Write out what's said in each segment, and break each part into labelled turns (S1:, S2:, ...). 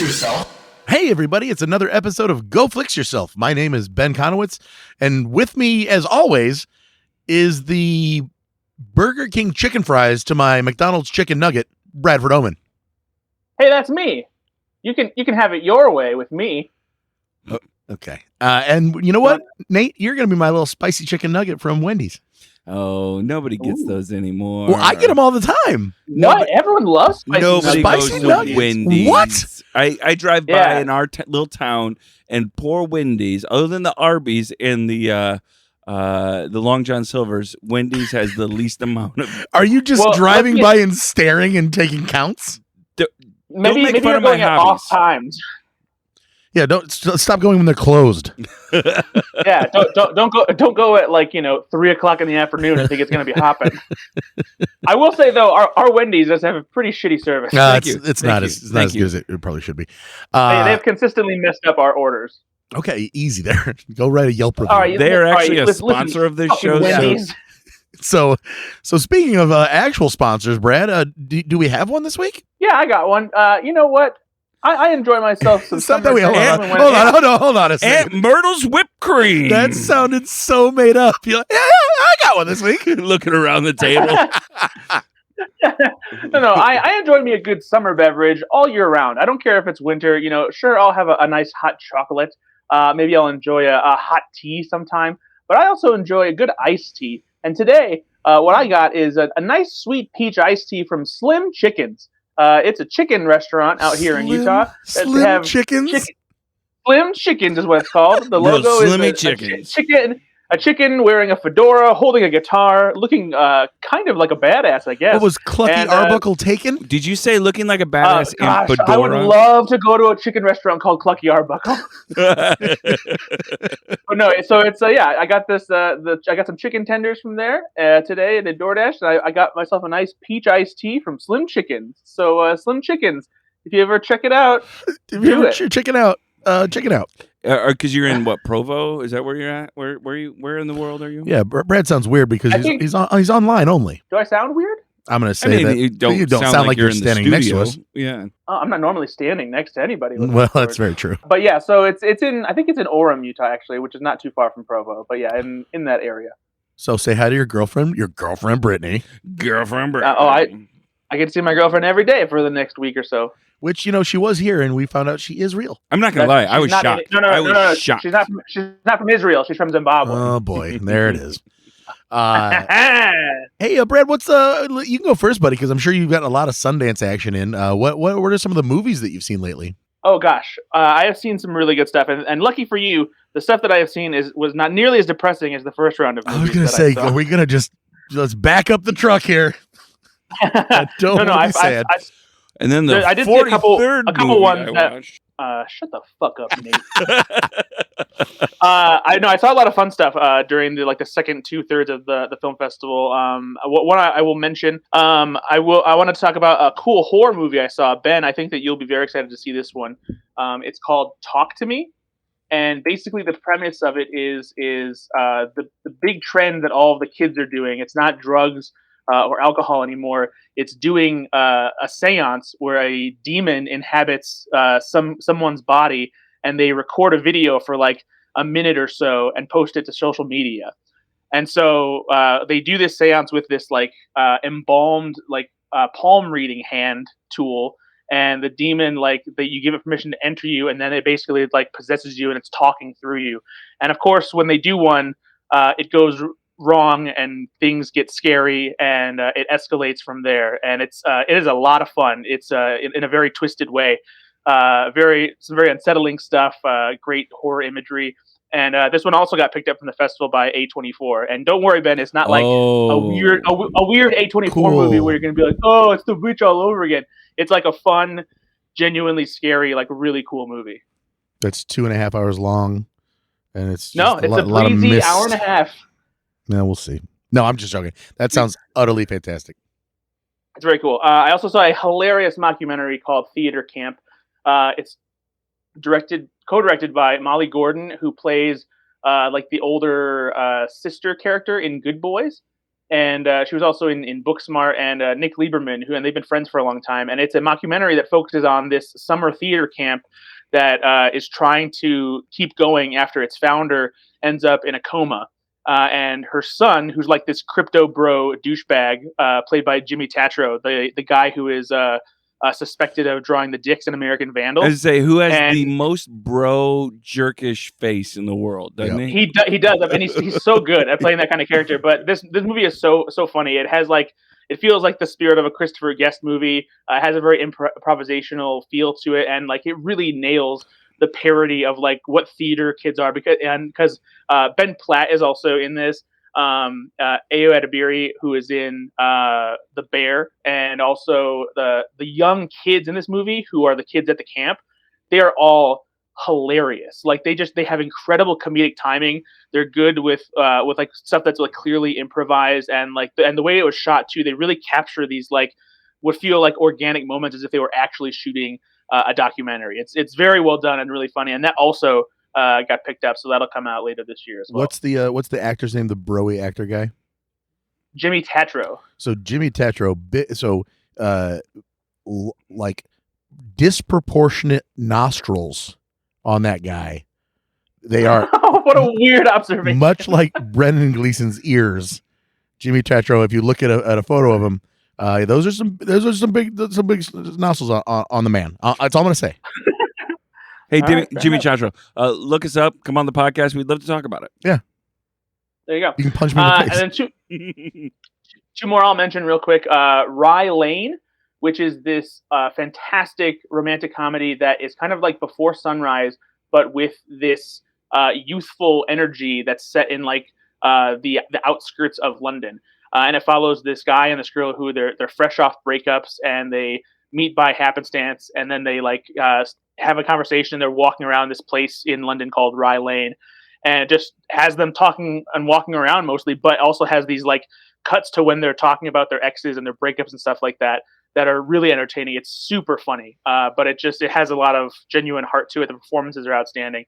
S1: yourself.
S2: Hey, everybody, it's another episode of Go Flix Yourself. My name is Ben Konowitz, and with me, as always, is the Burger King chicken fries to my McDonald's chicken nugget, Bradford Oman.
S3: Hey, that's me. You can have it your way with me.
S2: Oh, okay. And you know what, Nate? You're going to be my little spicy chicken nugget from Wendy's.
S4: Oh, nobody gets those anymore.
S2: Well, I get them all the time.
S3: What? Everyone loves spicy
S4: Nobody
S3: nuggets.
S4: goes
S2: Spicy
S4: to Wendy's.
S2: What?
S4: I drive by
S3: Yeah.
S4: in our little town, and poor Wendy's, other than the Arby's and the Long John Silver's, Wendy's has the least amount of.
S2: Are you just
S3: Well,
S2: driving
S3: let's
S2: by and staring and taking counts?
S3: Maybe
S4: make fun
S3: you're
S4: of my
S3: going at
S4: hobbies.
S3: off times.
S2: Yeah, stop going when they're closed.
S3: Yeah, don't go at 3:00 in the afternoon and think it's going to be hopping. I will say though, our Wendy's does have a pretty shitty service.
S2: It's not as good as it probably should be.
S3: They've consistently messed up our orders.
S2: Okay, easy there. Go write a Yelp review.
S3: All right,
S4: They are
S3: all right,
S4: actually a
S3: listen,
S4: sponsor of this
S3: fucking
S4: show.
S3: Wendy's.
S2: So speaking of actual sponsors, Brad, do we have one this week?
S3: Yeah, I got one. You know what? I enjoy myself some
S2: Stop
S3: summer.
S2: hold on a second.
S4: Aunt Myrtle's whipped cream.
S2: That sounded so made up. You're like, yeah, I got one this week.
S4: Looking around the table.
S3: No, I enjoy me a good summer beverage all year round. I don't care if it's winter. Sure, I'll have a nice hot chocolate. Maybe I'll enjoy a hot tea sometime. But I also enjoy a good iced tea. And today, what I got is a nice sweet peach iced tea from Slim Chickens. It's a chicken restaurant out here in Utah.
S2: Slim Chickens?
S3: Slim Chickens is what it's called. The logo
S4: Slimmy
S3: is
S4: Chickens.
S3: a chicken wearing a fedora, holding a guitar, looking kind of like a badass, I guess.
S2: What was Clucky Arbuckle taken?
S4: Did you say looking like a badass in fedora?
S3: I would love to go to a chicken restaurant called Clucky Arbuckle. But no, so it's I got this. I got some chicken tenders from there today at the DoorDash, and I got myself a nice peach iced tea from Slim Chickens. So Slim Chickens, if you ever check it out,
S2: Check it out. Check it out.
S4: Because you're in what, Provo? Is that where you're at? Where in the world are you?
S2: Yeah, Brad sounds weird because he's online only.
S3: Do I sound weird?
S2: I'm going to say that
S4: you don't
S2: sound like you're
S4: in the
S2: standing next to us.
S4: studio. Yeah.
S3: I'm not normally standing next to anybody.
S2: Well, that's very true.
S3: But yeah, so it's in, I think it's in Orem, Utah, actually, which is not too far from Provo. But yeah, in that area.
S2: So say hi to your girlfriend, Brittany.
S4: Girlfriend.
S3: I get to see my girlfriend every day for the next week or so.
S2: Which, she was here and we found out she is real.
S4: I'm not going to lie. I was shocked.
S3: No.
S4: Shocked.
S3: She's not from Israel. She's from Zimbabwe.
S2: Oh, boy. There it is. Hey, Brad, you can go first, buddy, because I'm sure you've got a lot of Sundance action in. What are some of the movies that you've seen lately?
S3: Oh, gosh. I have seen some really good stuff. And lucky for you, the stuff that I have seen was not nearly as depressing as the first round of movies.
S2: I was going to say, are we going to let's back up the truck here? I don't want to be sad.
S4: And then
S3: I did see a couple ones that. Shut the fuck up, Nate. I saw a lot of fun stuff during the second 2/3 of the film festival. One I will mention. I want to talk about a cool horror movie I saw. Ben, I think that you'll be very excited to see this one. It's called Talk to Me, and basically the premise of it is the big trend that all of the kids are doing. It's not drugs or alcohol anymore. It's doing a seance where a demon inhabits someone's body, and they record a video for like a minute or so and post it to social media. And so they do this seance with this embalmed palm reading hand tool, and the demon that you give it permission to enter you, and then it basically possesses you and it's talking through you. And of course, when they do one, it goes wrong and things get scary, and it escalates from there, and it is a lot of fun. It's in a very twisted way, some very unsettling stuff, great horror imagery, and this one also got picked up from the festival by A24. And don't worry, Ben, it's not like a weird A24 movie where you're gonna be like, oh, it's the witch all over again. It's like a fun, genuinely scary, really cool movie.
S2: That's 2.5 hours long, and it's
S3: a breezy hour and a half.
S2: No, we'll see. No, I'm just joking. That sounds utterly fantastic.
S3: It's very cool. I also saw a hilarious mockumentary called Theater Camp. It's co-directed by Molly Gordon, who plays the older sister character in Good Boys. and she was also in Booksmart, and Nick Lieberman, and they've been friends for a long time. And it's a mockumentary that focuses on this summer theater camp that is trying to keep going after its founder ends up in a coma. And her son, who's like this crypto bro douchebag, played by Jimmy Tatro, the guy who is suspected of drawing the dicks in American Vandal.
S4: I was say, who has the most bro jerkish face in the world, doesn't he?
S3: He does, and he's so good at playing that kind of character. But this movie is so funny. It has it feels like the spirit of a Christopher Guest movie. It has a very improvisational feel to it, and it really nails the parody of what theater kids are, because Ben Platt is also in this. Ayo Edebiri, who is in The Bear, and also the young kids in this movie, who are the kids at the camp. They are all hilarious. They have incredible comedic timing. They're good with stuff that's clearly improvised, and the way it was shot too. They really capture these would feel like organic moments, as if they were actually shooting a documentary. It's very well done and really funny, and that also got picked up, so that'll come out later this year as well.
S2: What's the actor's name? The broy actor guy?
S3: Jimmy Tatro.
S2: So Jimmy Tatro. Disproportionate nostrils on that guy. They are
S3: what a weird observation.
S2: Much like Brendan Gleeson's ears. Jimmy Tatro. If you look at a photo of him, those are some big nostrils on the man. That's all I'm gonna say.
S4: Hey, Jimmy Tatro, look us up. Come on the podcast. We'd love to talk about it.
S2: Yeah.
S3: There you go.
S2: You can punch me in the face.
S3: And then two more I'll mention real quick. Rye Lane, which is this fantastic romantic comedy that is kind of like Before Sunrise, but with this youthful energy that's set in the outskirts of London. And it follows this guy and this girl who they're fresh off breakups, and they meet by happenstance, and then they have a conversation. They're walking around this place in London called Rye Lane, and it just has them talking and walking around mostly, but also has these cuts to when they're talking about their exes and their breakups and stuff like that are really entertaining. It's super funny, but it has a lot of genuine heart to it. The performances are outstanding.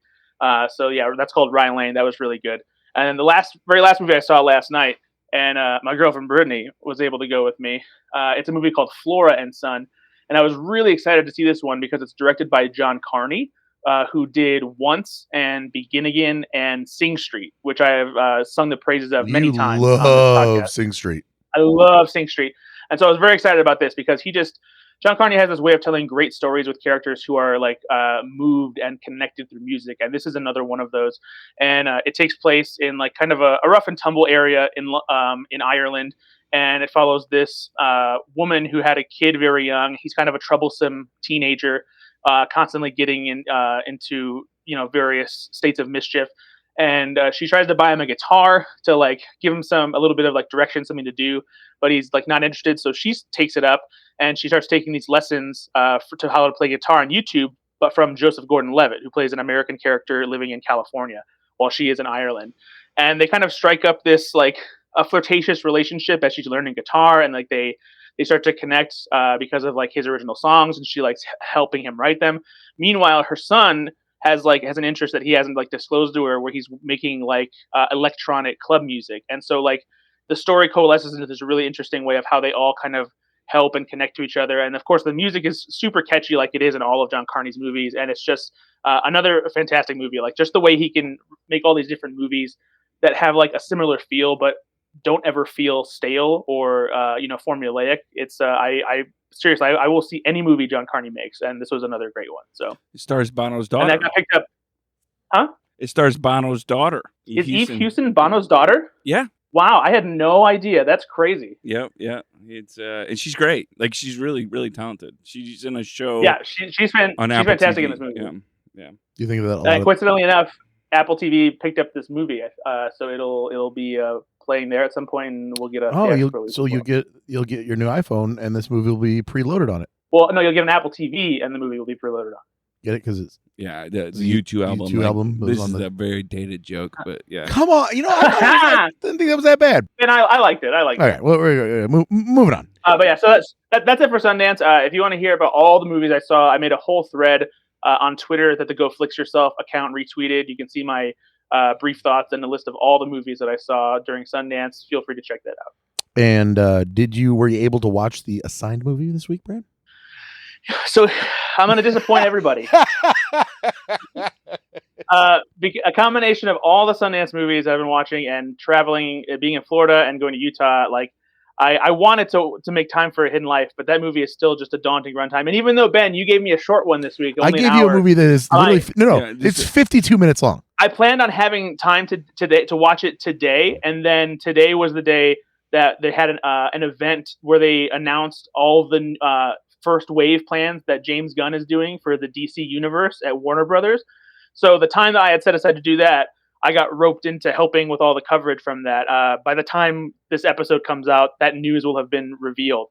S3: So yeah, that's called Rye Lane. That was really good. And then the very last movie I saw last night, and my girlfriend Brittany was able to go with me. It's a movie called Flora and Son. And I was really excited to see this one because it's directed by John Carney, who did Once and Begin Again and Sing Street, which I have sung the praises of many times.
S2: You love Sing Street.
S3: I love Sing Street. And so I was very excited about this because John Carney has this way of telling great stories with characters who are moved and connected through music. And this is another one of those. And it takes place in kind of a rough and tumble area in Ireland. And it follows this woman who had a kid very young. He's kind of a troublesome teenager, constantly getting into various states of mischief. And she tries to buy him a guitar to give him a little bit of direction, something to do, but he's not interested. So she takes it up, and she starts taking these lessons to how to play guitar on YouTube, but from Joseph Gordon-Levitt, who plays an American character living in California while she is in Ireland. And they kind of strike up this a flirtatious relationship as she's learning guitar, and they start to connect because of his original songs, and she likes helping him write them. Meanwhile, her son has an interest that he hasn't disclosed to her, where he's making electronic club music. And so the story coalesces into this really interesting way of how they all kind of help and connect to each other. And of course the music is super catchy, like it is in all of John Carney's movies, and it's just another fantastic movie. Just the way he can make all these different movies that have a similar feel but don't ever feel stale or formulaic. It's I seriously, I will see any movie John Carney makes, and this was another great one. So
S4: it stars Bono's daughter.
S3: And that got picked up. Huh?
S4: It stars Bono's daughter.
S3: Is Eve Hewson Bono's daughter?
S4: Yeah.
S3: Wow, I had no idea. That's crazy.
S4: Yeah. It's and she's great. She's really, really talented. She's in a show.
S3: Yeah, she's fantastic
S4: TV.
S3: In this movie.
S4: Yeah.
S2: You think of that?
S3: Coincidentally enough, Apple TV picked up this movie, so it'll be playing there at some point, and we'll get a.
S2: You'll get your new iPhone, and this movie will be preloaded on it.
S3: Well, no, you'll get an Apple TV, and the movie will be preloaded on.
S2: Get it? Because it's
S4: the U2 album.
S2: U2 album.
S4: This is a very dated joke, but yeah.
S2: Come on, I didn't think that was that bad.
S3: And I liked it.
S2: All right, well, we're moving on.
S3: But yeah, so that's it for Sundance. If you want to hear about all the movies I saw, I made a whole thread on Twitter that the Go Flix Yourself account retweeted. You can see my brief thoughts and a list of all the movies that I saw during Sundance. Feel free to check that out.
S2: And were you able to watch the Assigned movie this week, Brad?
S3: So I'm going to disappoint everybody. A combination of all the Sundance movies I've been watching and traveling, being in Florida and going to Utah, like I wanted to make time for A Hidden Life, but that movie is still just a daunting runtime. And even though, Ben, you gave me a short one this week,
S2: I gave you a movie that is literally it's 52 minutes long.
S3: I planned on having time to watch it today, and then today was the day that they had an event where they announced all of the first wave plans that James Gunn is doing for the DC universe at Warner Brothers. So the time that I had set aside to do that, I got roped into helping with all the coverage from that. By the time this episode comes out, that news will have been revealed.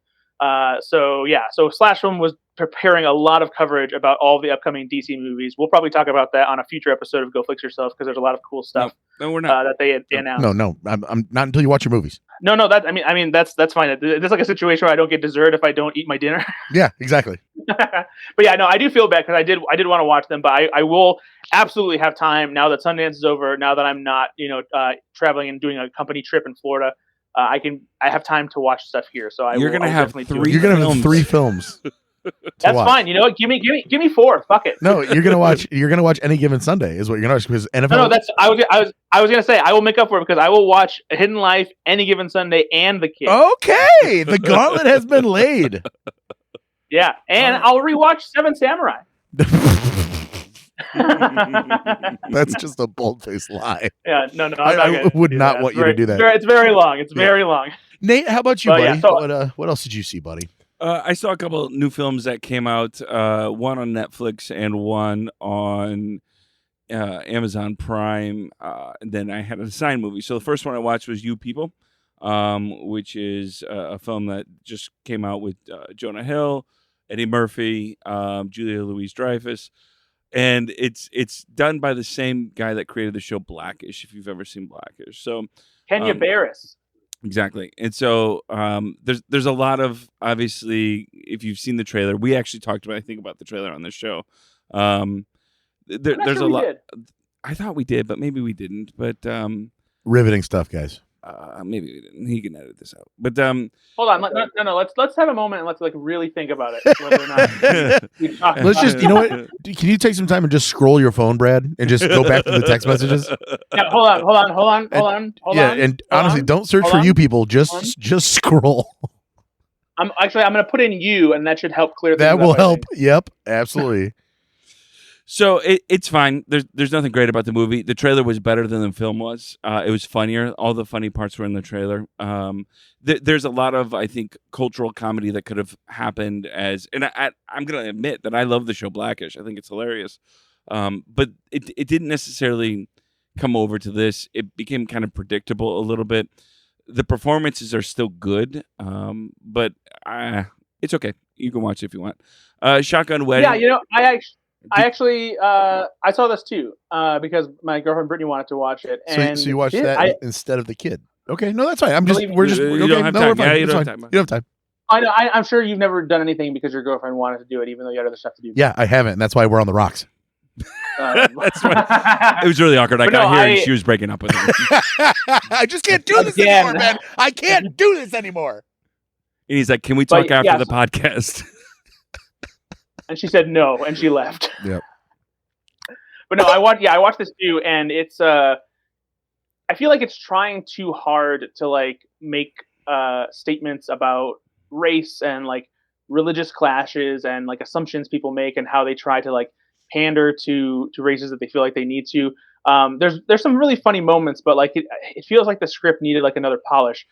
S3: So Slash Film was preparing a lot of coverage about all the upcoming DC movies. We'll probably talk about that on a future episode of Go Flix Yourself, because there's a lot of cool stuff.
S4: No, we're not.
S3: That they announced.
S2: No, I'm not until you watch your movies.
S3: No, that's fine. It's like a situation where I don't get dessert if I don't eat my dinner.
S2: Yeah, exactly.
S3: But yeah, no, I do feel bad because I did want to watch them, but I will absolutely have time now that Sundance is over. Now that I'm not traveling and doing a company trip in Florida, I have time to watch stuff here. So
S2: you're gonna have 3 films.
S3: That's fine. You know what? Give me 4. Fuck it.
S2: No, you're gonna watch Any Given Sunday is what you're gonna watch, because NFL.
S3: No, that's I was gonna say I will make up for it because I will watch A Hidden Life, Any Given Sunday, and The Kid.
S2: Okay, the gauntlet has been laid.
S3: Yeah, and I'll rewatch Seven Samurai.
S2: That's just a bold-faced lie.
S3: Yeah, no,
S2: I would not want you to do that.
S3: It's very long. It's very long.
S2: Nate, how about you, buddy? Yeah, what else did you see, buddy?
S4: I saw a couple new films that came out, one on Netflix and one on Amazon Prime. And then I had an assigned movie. So the first one I watched was You People, which is a film that just came out with Jonah Hill, Eddie Murphy, Julia Louis-Dreyfus. And it's done by the same guy that created the show Blackish, if you've ever seen Blackish. So
S3: Kenya Barris.
S4: Exactly. And so there's a lot of, obviously, if you've seen the trailer, we actually talked about the trailer on this show. There's a lot. I thought we did, but maybe we didn't. But
S2: riveting stuff, guys.
S4: Maybe we didn't. He can edit this out. But
S3: hold on, no. Let's have a moment and let's really think about it. Whether or not
S2: let's just, you know what? Can you take some time and just scroll your phone, Brad, and just go back to the text messages?
S3: Yeah, hold on.
S2: And honestly, don't search for You People. Just scroll.
S3: I'm going to put in you, and that should help clear things up.
S2: That will help. Yep, absolutely.
S4: So it's fine. There's nothing great about the movie. The trailer was better than the film was. It was funnier. All the funny parts were in the trailer. There's a lot of, I think, cultural comedy that could have happened and I'm going to admit that I love the show Blackish. I think it's hilarious. But it didn't necessarily come over to this. It became kind of predictable a little bit. The performances are still good, but it's okay. You can watch it if you want. Shotgun Wedding.
S3: Yeah, I actually I saw this too because my girlfriend Brittany wanted to watch it. And
S2: so you watched that instead of The Kid. Okay, no, that's fine.
S4: You don't have time. Yeah, you don't have time.
S3: I know. I'm sure you've never done anything because your girlfriend wanted to do it, even though you had other stuff to do.
S2: Yeah, I haven't, and that's why we're on the rocks.
S4: That's right. It was really awkward. I got here and she was breaking up with him.
S2: I just can't do this anymore, man. I can't do this anymore.
S4: And he's like, "Can we talk after the podcast?"
S3: And she said no, and she left.
S2: Yep.
S3: But no, I watched this too, and it's I feel like it's trying too hard to like make statements about race and like religious clashes and like assumptions people make and how they try to like pander to races that they feel like they need to. There's some really funny moments, but like it feels like the script needed like another polish.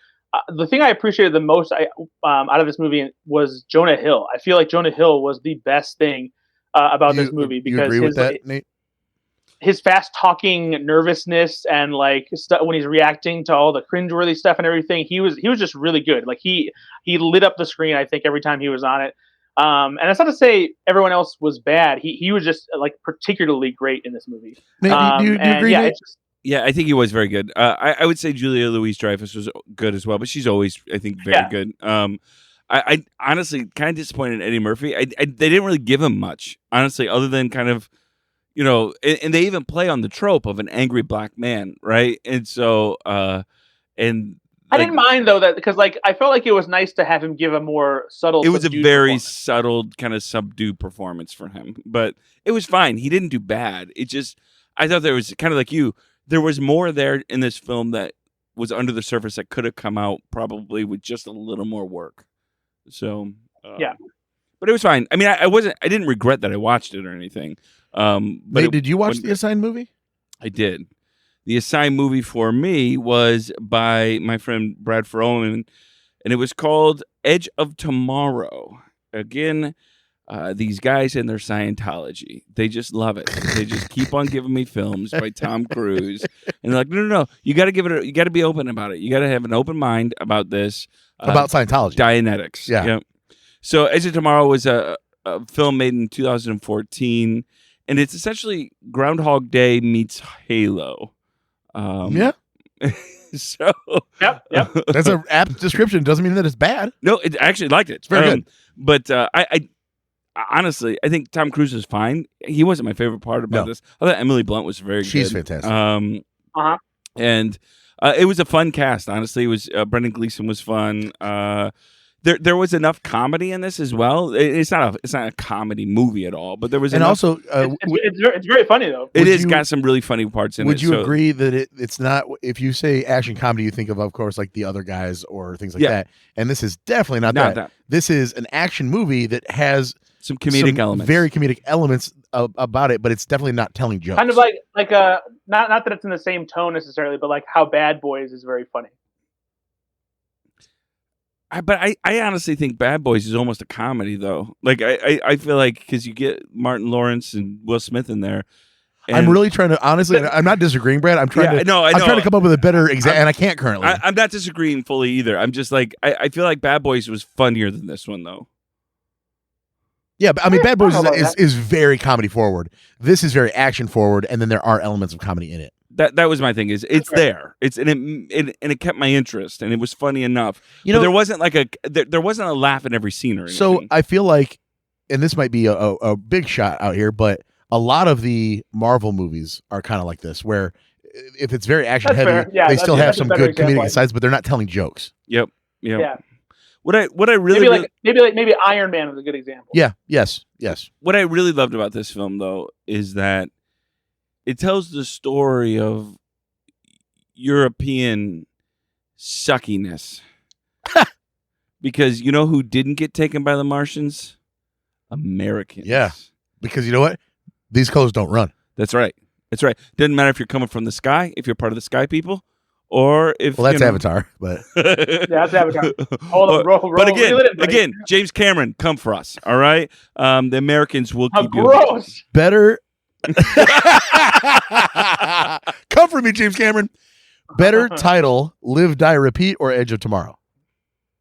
S3: The thing I appreciated the most out of this movie was Jonah Hill. I feel like Jonah Hill was the best thing about this movie because
S2: you agree with that, Nate?
S3: His fast talking nervousness and like when he's reacting to all the cringeworthy stuff and everything, he was just really good. Like he lit up the screen, I think, every time he was on it. And that's not to say everyone else was bad. He was just like particularly great in this movie.
S2: Nate, do you agree?
S3: Yeah,
S4: yeah, I think he was very good. I would say Julia Louis-Dreyfus was good as well, but she's always, I think, very good. I honestly kind of disappointed in Eddie Murphy. They didn't really give him much, honestly, other than kind of, and they even play on the trope of an angry black man, right? And so, and
S3: I didn't mind though that because like I felt like it was nice to have him give a more subtle.
S4: It was a very
S3: performance.
S4: subtle kind of subdued performance for him, but it was fine. He didn't do bad. It just I thought there was kind of like you. There was more there in this film that was under the surface that could have come out probably with just a little more work. So
S3: yeah,
S4: but it was fine. I mean, I didn't regret that I watched it or anything. But
S2: did you watch the Assigned movie?
S4: I did. The assigned movie for me was by my friend Bradford, and it was called Edge of Tomorrow. Again, these guys and their Scientology, they just love it. They just keep on giving me films by Tom Cruise, and they're like, no, you got to give it. You got to be open about it. You got to have an open mind about this.
S2: About Scientology,
S4: Dianetics.
S2: Yeah.
S4: Yep. So Edge of Tomorrow was a film made in 2014, and it's essentially Groundhog Day meets Halo.
S2: Yeah.
S4: So
S3: yep.
S2: That's an apt description. Doesn't mean that it's bad.
S4: No, I actually liked it. It's
S2: very good.
S4: But I honestly, I think Tom Cruise is fine. He wasn't my favorite part about this. I thought Emily Blunt was very good.
S2: She's fantastic.
S4: And it was a fun cast. Honestly, it was Brendan Gleeson was fun. There was enough comedy in this as well. It's not a comedy movie at all, but there was
S2: and
S4: enough.
S2: also
S3: it's very funny though.
S4: It is got some really funny parts in it.
S2: Would you agree that it's not? If you say action comedy, you think of course, like The Other Guys or things like that. And this is definitely not that. This is an action movie that has
S4: some comedic elements,
S2: very comedic elements about it, but it's definitely not telling jokes.
S3: Kind of like not that it's in the same tone necessarily, but like how Bad Boys is very funny.
S4: But I honestly think Bad Boys is almost a comedy, though. Like, I feel like because you get Martin Lawrence and Will Smith in there.
S2: I'm really trying to, honestly, I'm not disagreeing, Brad. I'm trying to come up with a better example, and I can't currently.
S4: I'm not disagreeing fully either. I'm just like, I feel like Bad Boys was funnier than this one, though.
S2: Yeah, but I mean, Bad Boys is very comedy forward. This is very action forward, and then there are elements of comedy in it.
S4: That was my thing. It's there. And it kept my interest, and it was funny enough.
S2: You know,
S4: there wasn't there wasn't a laugh in every scene or anything.
S2: So I feel like, and this might be a big shot out here, but a lot of the Marvel movies are kind of like this, where if it's very action heavy, they still have some good comedic sides, but they're not telling jokes.
S4: Yep.
S3: Yeah.
S4: What I really
S3: maybe Iron Man was a good example.
S2: Yeah. Yes.
S4: What I really loved about this film, though, is that it tells the story of European suckiness. Because you know who didn't get taken by the Martians? Americans.
S2: Yeah. Because you know what? These colors don't run.
S4: That's right. Doesn't matter if you're coming from the sky, if you're part of the sky people, or if
S2: that's Avatar, but
S3: that's Avatar.
S4: But again, James Cameron, come for us, all right? The Americans will keep you
S3: gross.
S2: Better. Come for me, James Cameron. Better title: Live, Die, Repeat, or Edge of Tomorrow?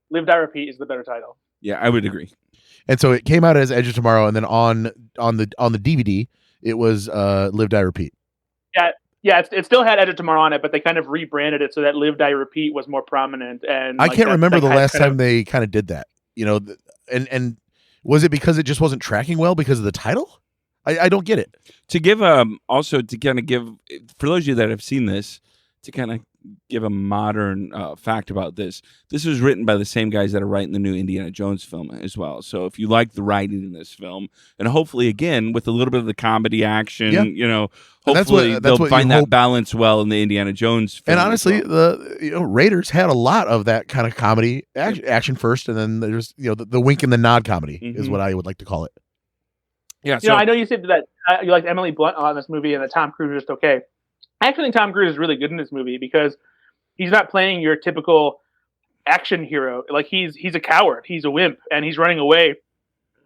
S3: Live, Die, Repeat is the better title.
S4: Yeah, I would agree.
S2: And so it came out as Edge of Tomorrow, and then on the DVD, it was Live, Die, Repeat.
S3: Yeah, it still had Edge of Tomorrow on it, but they kind of rebranded it so that Live, Die, Repeat was more prominent. And
S2: I can't remember the last time they kind of did that. You know, and was it because it just wasn't tracking well because of the title? I don't get it.
S4: To give also to kind of give for those of you that have seen this, to kind of give a modern fact about this. This was written by the same guys that are writing the new Indiana Jones film as well. So if you like the writing in this film, and hopefully again with a little bit of the comedy action, you know, hopefully they'll find that balance well in the Indiana Jones film.
S2: And honestly, the Raiders had a lot of that kind of comedy action first, and then there's the wink and the nod comedy is what I would like to call it.
S3: Yeah, I know you said that you liked Emily Blunt a lot in this movie, and that Tom Cruise was just okay. I actually think Tom Cruise is really good in this movie because he's not playing your typical action hero. Like he's a coward, he's a wimp, and he's running away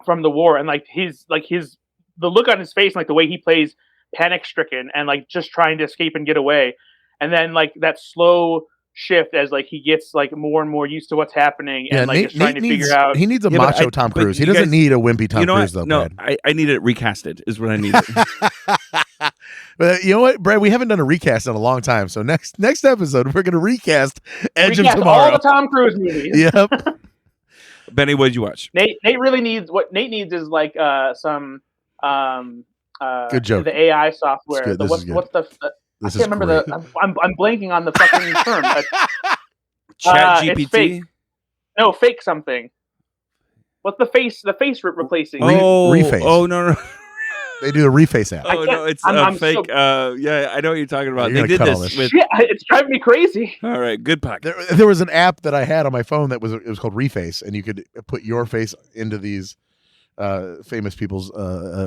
S3: from the war. And the look on his face, and like the way he plays panic stricken and like just trying to escape and get away, and then like that slow shift as like he gets like more and more used to what's happening and like is trying to figure out.
S2: He needs a macho Tom Cruise. He doesn't need a wimpy Tom Cruise though.
S4: No,
S2: Brad.
S4: I need it recasted is what I need.
S2: But you know what, Brad? We haven't done a recast in a long time. So next episode, we're going to recast Edge of Tomorrow.
S3: All the Tom Cruise movies.
S2: Yep.
S4: Benny, what did you watch?
S3: Nate really needs what Nate needs is like some
S2: good joke.
S3: The AI software.
S2: What's the
S3: I can't remember I'm blanking on the fucking term.
S4: Chat
S3: It's
S4: GPT.
S3: fake. No, fake something. What's the face? The face replacing.
S2: Reface.
S4: Oh no.
S2: They do a reface app.
S4: Oh no, it's
S3: I'm
S4: fake.
S3: so-
S4: Yeah, I know what you're talking about.
S2: You're
S4: They
S2: gonna
S4: did
S2: cut all
S4: this
S2: this.
S4: with.
S3: Shit, it's driving me crazy.
S4: All right, good podcast.
S2: There was an app that I had on my phone that was called Reface, and you could put your face into these famous people's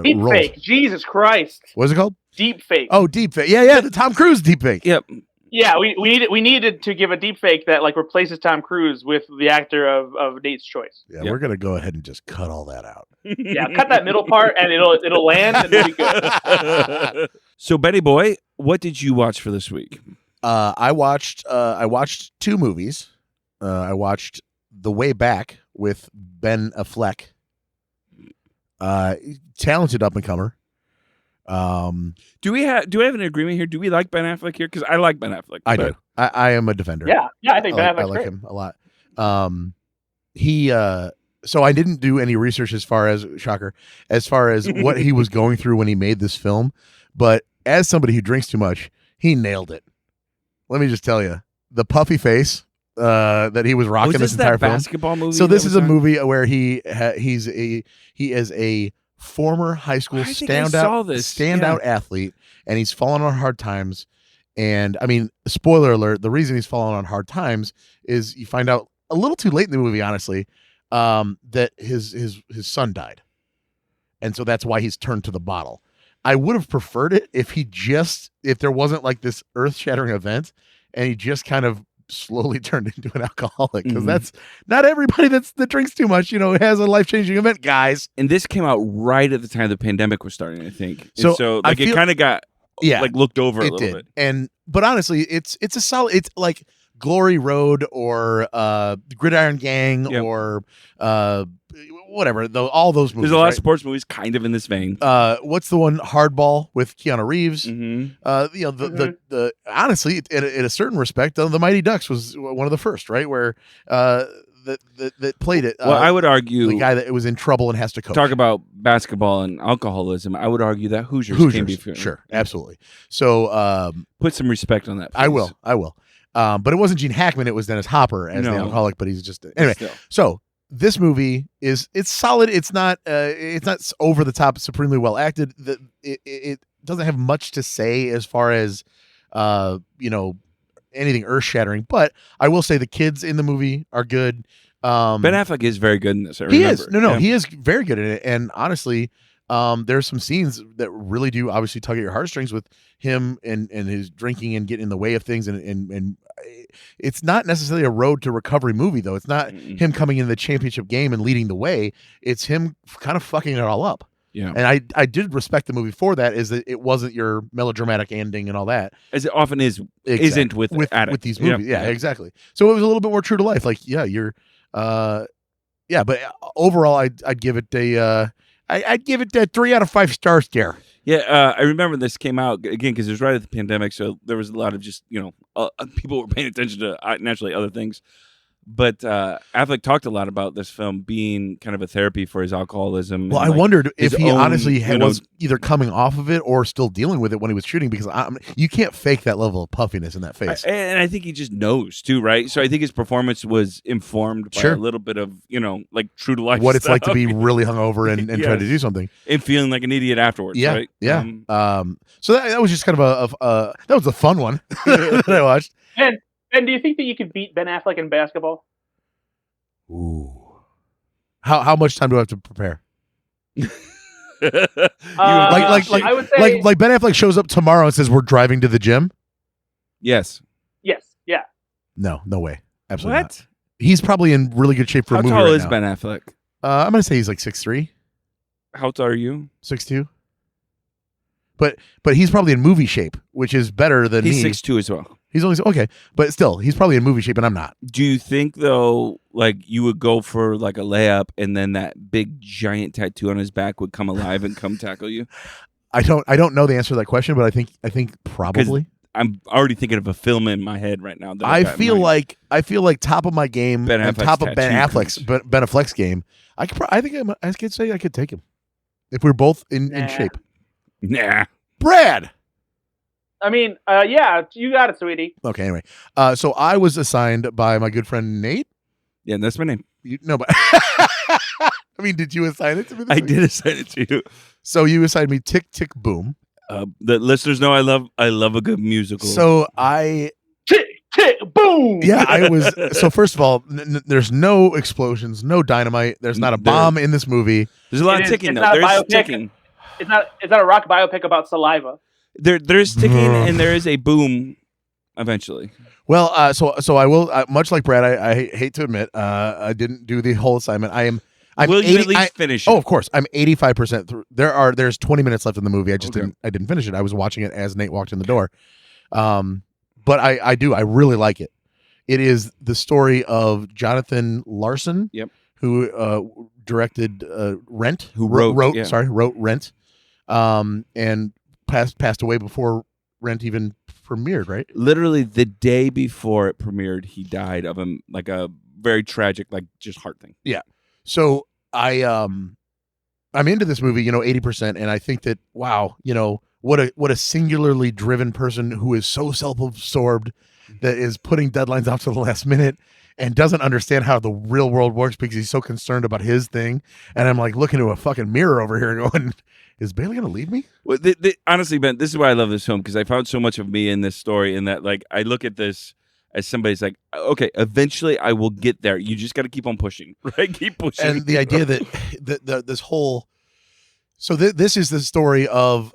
S3: Deep
S2: roles.
S3: fake. Jesus Christ.
S2: What is it called?
S3: Deep fake.
S2: Oh, deep fake. Yeah, the Tom Cruise deep fake.
S4: Yep.
S3: Yeah, we needed to give a deep fake that like replaces Tom Cruise with the actor of Nate's choice.
S2: Yeah,
S4: Yep.
S2: we're gonna go ahead and just cut all that out.
S3: Yeah, cut that middle part and it'll land and it'll be good.
S4: So Betty Boy, what did you watch for this week?
S2: I watched two movies. I watched The Way Back with Ben Affleck, talented up and comer.
S4: Do we have an agreement here? Do we like Ben Affleck here? Because I like Ben Affleck.
S2: I do. I am a defender.
S3: Yeah, I think Ben
S2: I
S3: Affleck's
S2: like
S3: great.
S2: him a lot. He so I didn't do any research as far as what he was going through when he made this film, but as somebody who drinks too much, he nailed it. Let me just tell you, the puffy face that he was rocking this entire film.
S4: Basketball movie.
S2: So this is a movie where he is a former high school standout athlete, and he's fallen on hard times. And I mean, spoiler alert, the reason he's fallen on hard times is you find out a little too late in the movie, honestly, that his son died. And so that's why he's turned to the bottle. I would have preferred it if there wasn't like this earth-shattering event and he just kind of slowly turned into an alcoholic, because that's not everybody that drinks too much, has a life-changing event, guys.
S4: And this came out right at the time the pandemic was starting, I think.
S2: So
S4: it kind of got looked over a little bit. But honestly, it's a solid. It's like Glory Road or
S2: Gridiron Gang or whatever. All those movies.
S4: There's a lot of sports movies kind of in this vein.
S2: What's the one? Hardball with Keanu Reeves.
S4: Mm-hmm.
S2: Honestly, in a certain respect, the Mighty Ducks was one of the first, right? Where that played it.
S4: Well, I would argue
S2: the guy that was in trouble and has to coach.
S4: Talk about basketball and alcoholism. I would argue that Hoosiers came before.
S2: Sure, absolutely. So
S4: put some respect on that, please.
S2: I will. But it wasn't Gene Hackman; it was Dennis Hopper as the alcoholic. But he's just anyway. So this movie it's solid. It's not over the top, supremely well acted. It doesn't have much to say as far as anything earth shattering. But I will say the kids in the movie are good.
S4: Ben Affleck is very good in this.
S2: He is. He is very good in it. And honestly, there's some scenes that really do obviously tug at your heartstrings with him and his drinking and getting in the way of things. And it's not necessarily a road to recovery movie, though. It's not him coming into the championship game and leading the way. It's him kind of fucking it all up.
S4: Yeah.
S2: And I did respect the movie for that, is that it wasn't your melodramatic ending and all that.
S4: As it often is, isn't with
S2: these movies. Yeah, exactly. So it was a little bit more true to life. Like, you're but overall I'd give it a 3 out of 5 stars there.
S4: Yeah, I remember this came out again because it was right at the pandemic, so there was a lot of just people were paying attention to naturally other things. But Affleck talked a lot about this film being kind of a therapy for his alcoholism.
S2: Well,
S4: and,
S2: I wondered if he honestly was
S4: either
S2: coming off of it or still dealing with it when he was shooting, because you can't fake that level of puffiness in that face.
S4: And I think he just knows too, right? So I think his performance was informed by a little bit of, like true to life
S2: what
S4: stuff.
S2: it's like to be really hungover and try to do something.
S4: And feeling like an idiot afterwards, right?
S2: Yeah. So that was just kind of that was a fun one that I watched.
S3: And do you think that you could beat Ben Affleck in basketball?
S2: Ooh. How much time do I have to prepare?
S3: I would say,
S2: like Ben Affleck shows up tomorrow and says we're driving to the gym?
S4: Yes.
S3: Yes. Yeah.
S2: No way. Absolutely
S4: What?
S2: not. He's probably in really good shape for a movie.
S4: How tall
S2: right
S4: is
S2: now.
S4: Ben Affleck?
S2: I'm gonna say he's like 6'3".
S4: How tall are you?
S2: 6'2". But he's probably in movie shape, which is better than
S4: He's
S2: me.
S4: 6'2" as well.
S2: He's only okay, but still, he's probably in movie shape, and I'm not.
S4: Do you think though, like you would go for like a layup, and then that big giant tattoo on his back would come alive and come tackle you?
S2: I don't know the answer to that question, but I think probably.
S4: I'm already thinking of a film in my head right now. That
S2: I feel like top of my game
S4: Ben
S2: and
S4: Affleck's
S2: top of Ben
S4: tattoo
S2: Affleck's game. I could say I could take him if we're both in shape.
S4: Nah.
S2: Brad,
S3: I mean, yeah, you got it, sweetie.
S2: Okay, anyway. So I was assigned by my good friend Nate.
S4: Yeah, that's my name.
S2: No, but I mean, did you assign it to me this
S4: I
S2: week?
S4: did assign it to you.
S2: So you assigned me Tick, Tick, Boom.
S4: The listeners know I love a good musical.
S2: So I...
S3: Tick, tick, boom!
S2: Yeah, I was... So first of all, there's no explosions, no dynamite. There's not a bomb in this movie.
S4: There's a lot of ticking, though. There's ticking.
S3: It's not a rock biopic about saliva.
S4: There's ticking and there is a boom eventually.
S2: Well, so I will, much like Brad, I hate to admit, I didn't do the whole assignment.
S4: Will you at least finish it?
S2: Oh, of course. I'm 85% through. There's 20 minutes left in the movie. I just didn't finish it. I was watching it as Nate walked in the door. But I really like it. It is the story of Jonathan Larson, who directed Rent, who wrote Rent, and passed away before Rent even premiered, right?
S4: Literally the day before it premiered, he died of a very tragic, just heart thing.
S2: Yeah. So I'm into this movie, 80%, and I think that wow, what a singularly driven person who is so self-absorbed that is putting deadlines out to the last minute and doesn't understand how the real world works because he's so concerned about his thing. And I'm like looking to a fucking mirror over here going, is Bailey going to leave me?
S4: Well, honestly, Ben, this is why I love this film, because I found so much of me in this story, in that I look at this as somebody's like, okay, eventually I will get there. You just got to keep on pushing, right? Keep pushing.
S2: And the idea that this whole, so this is the story of,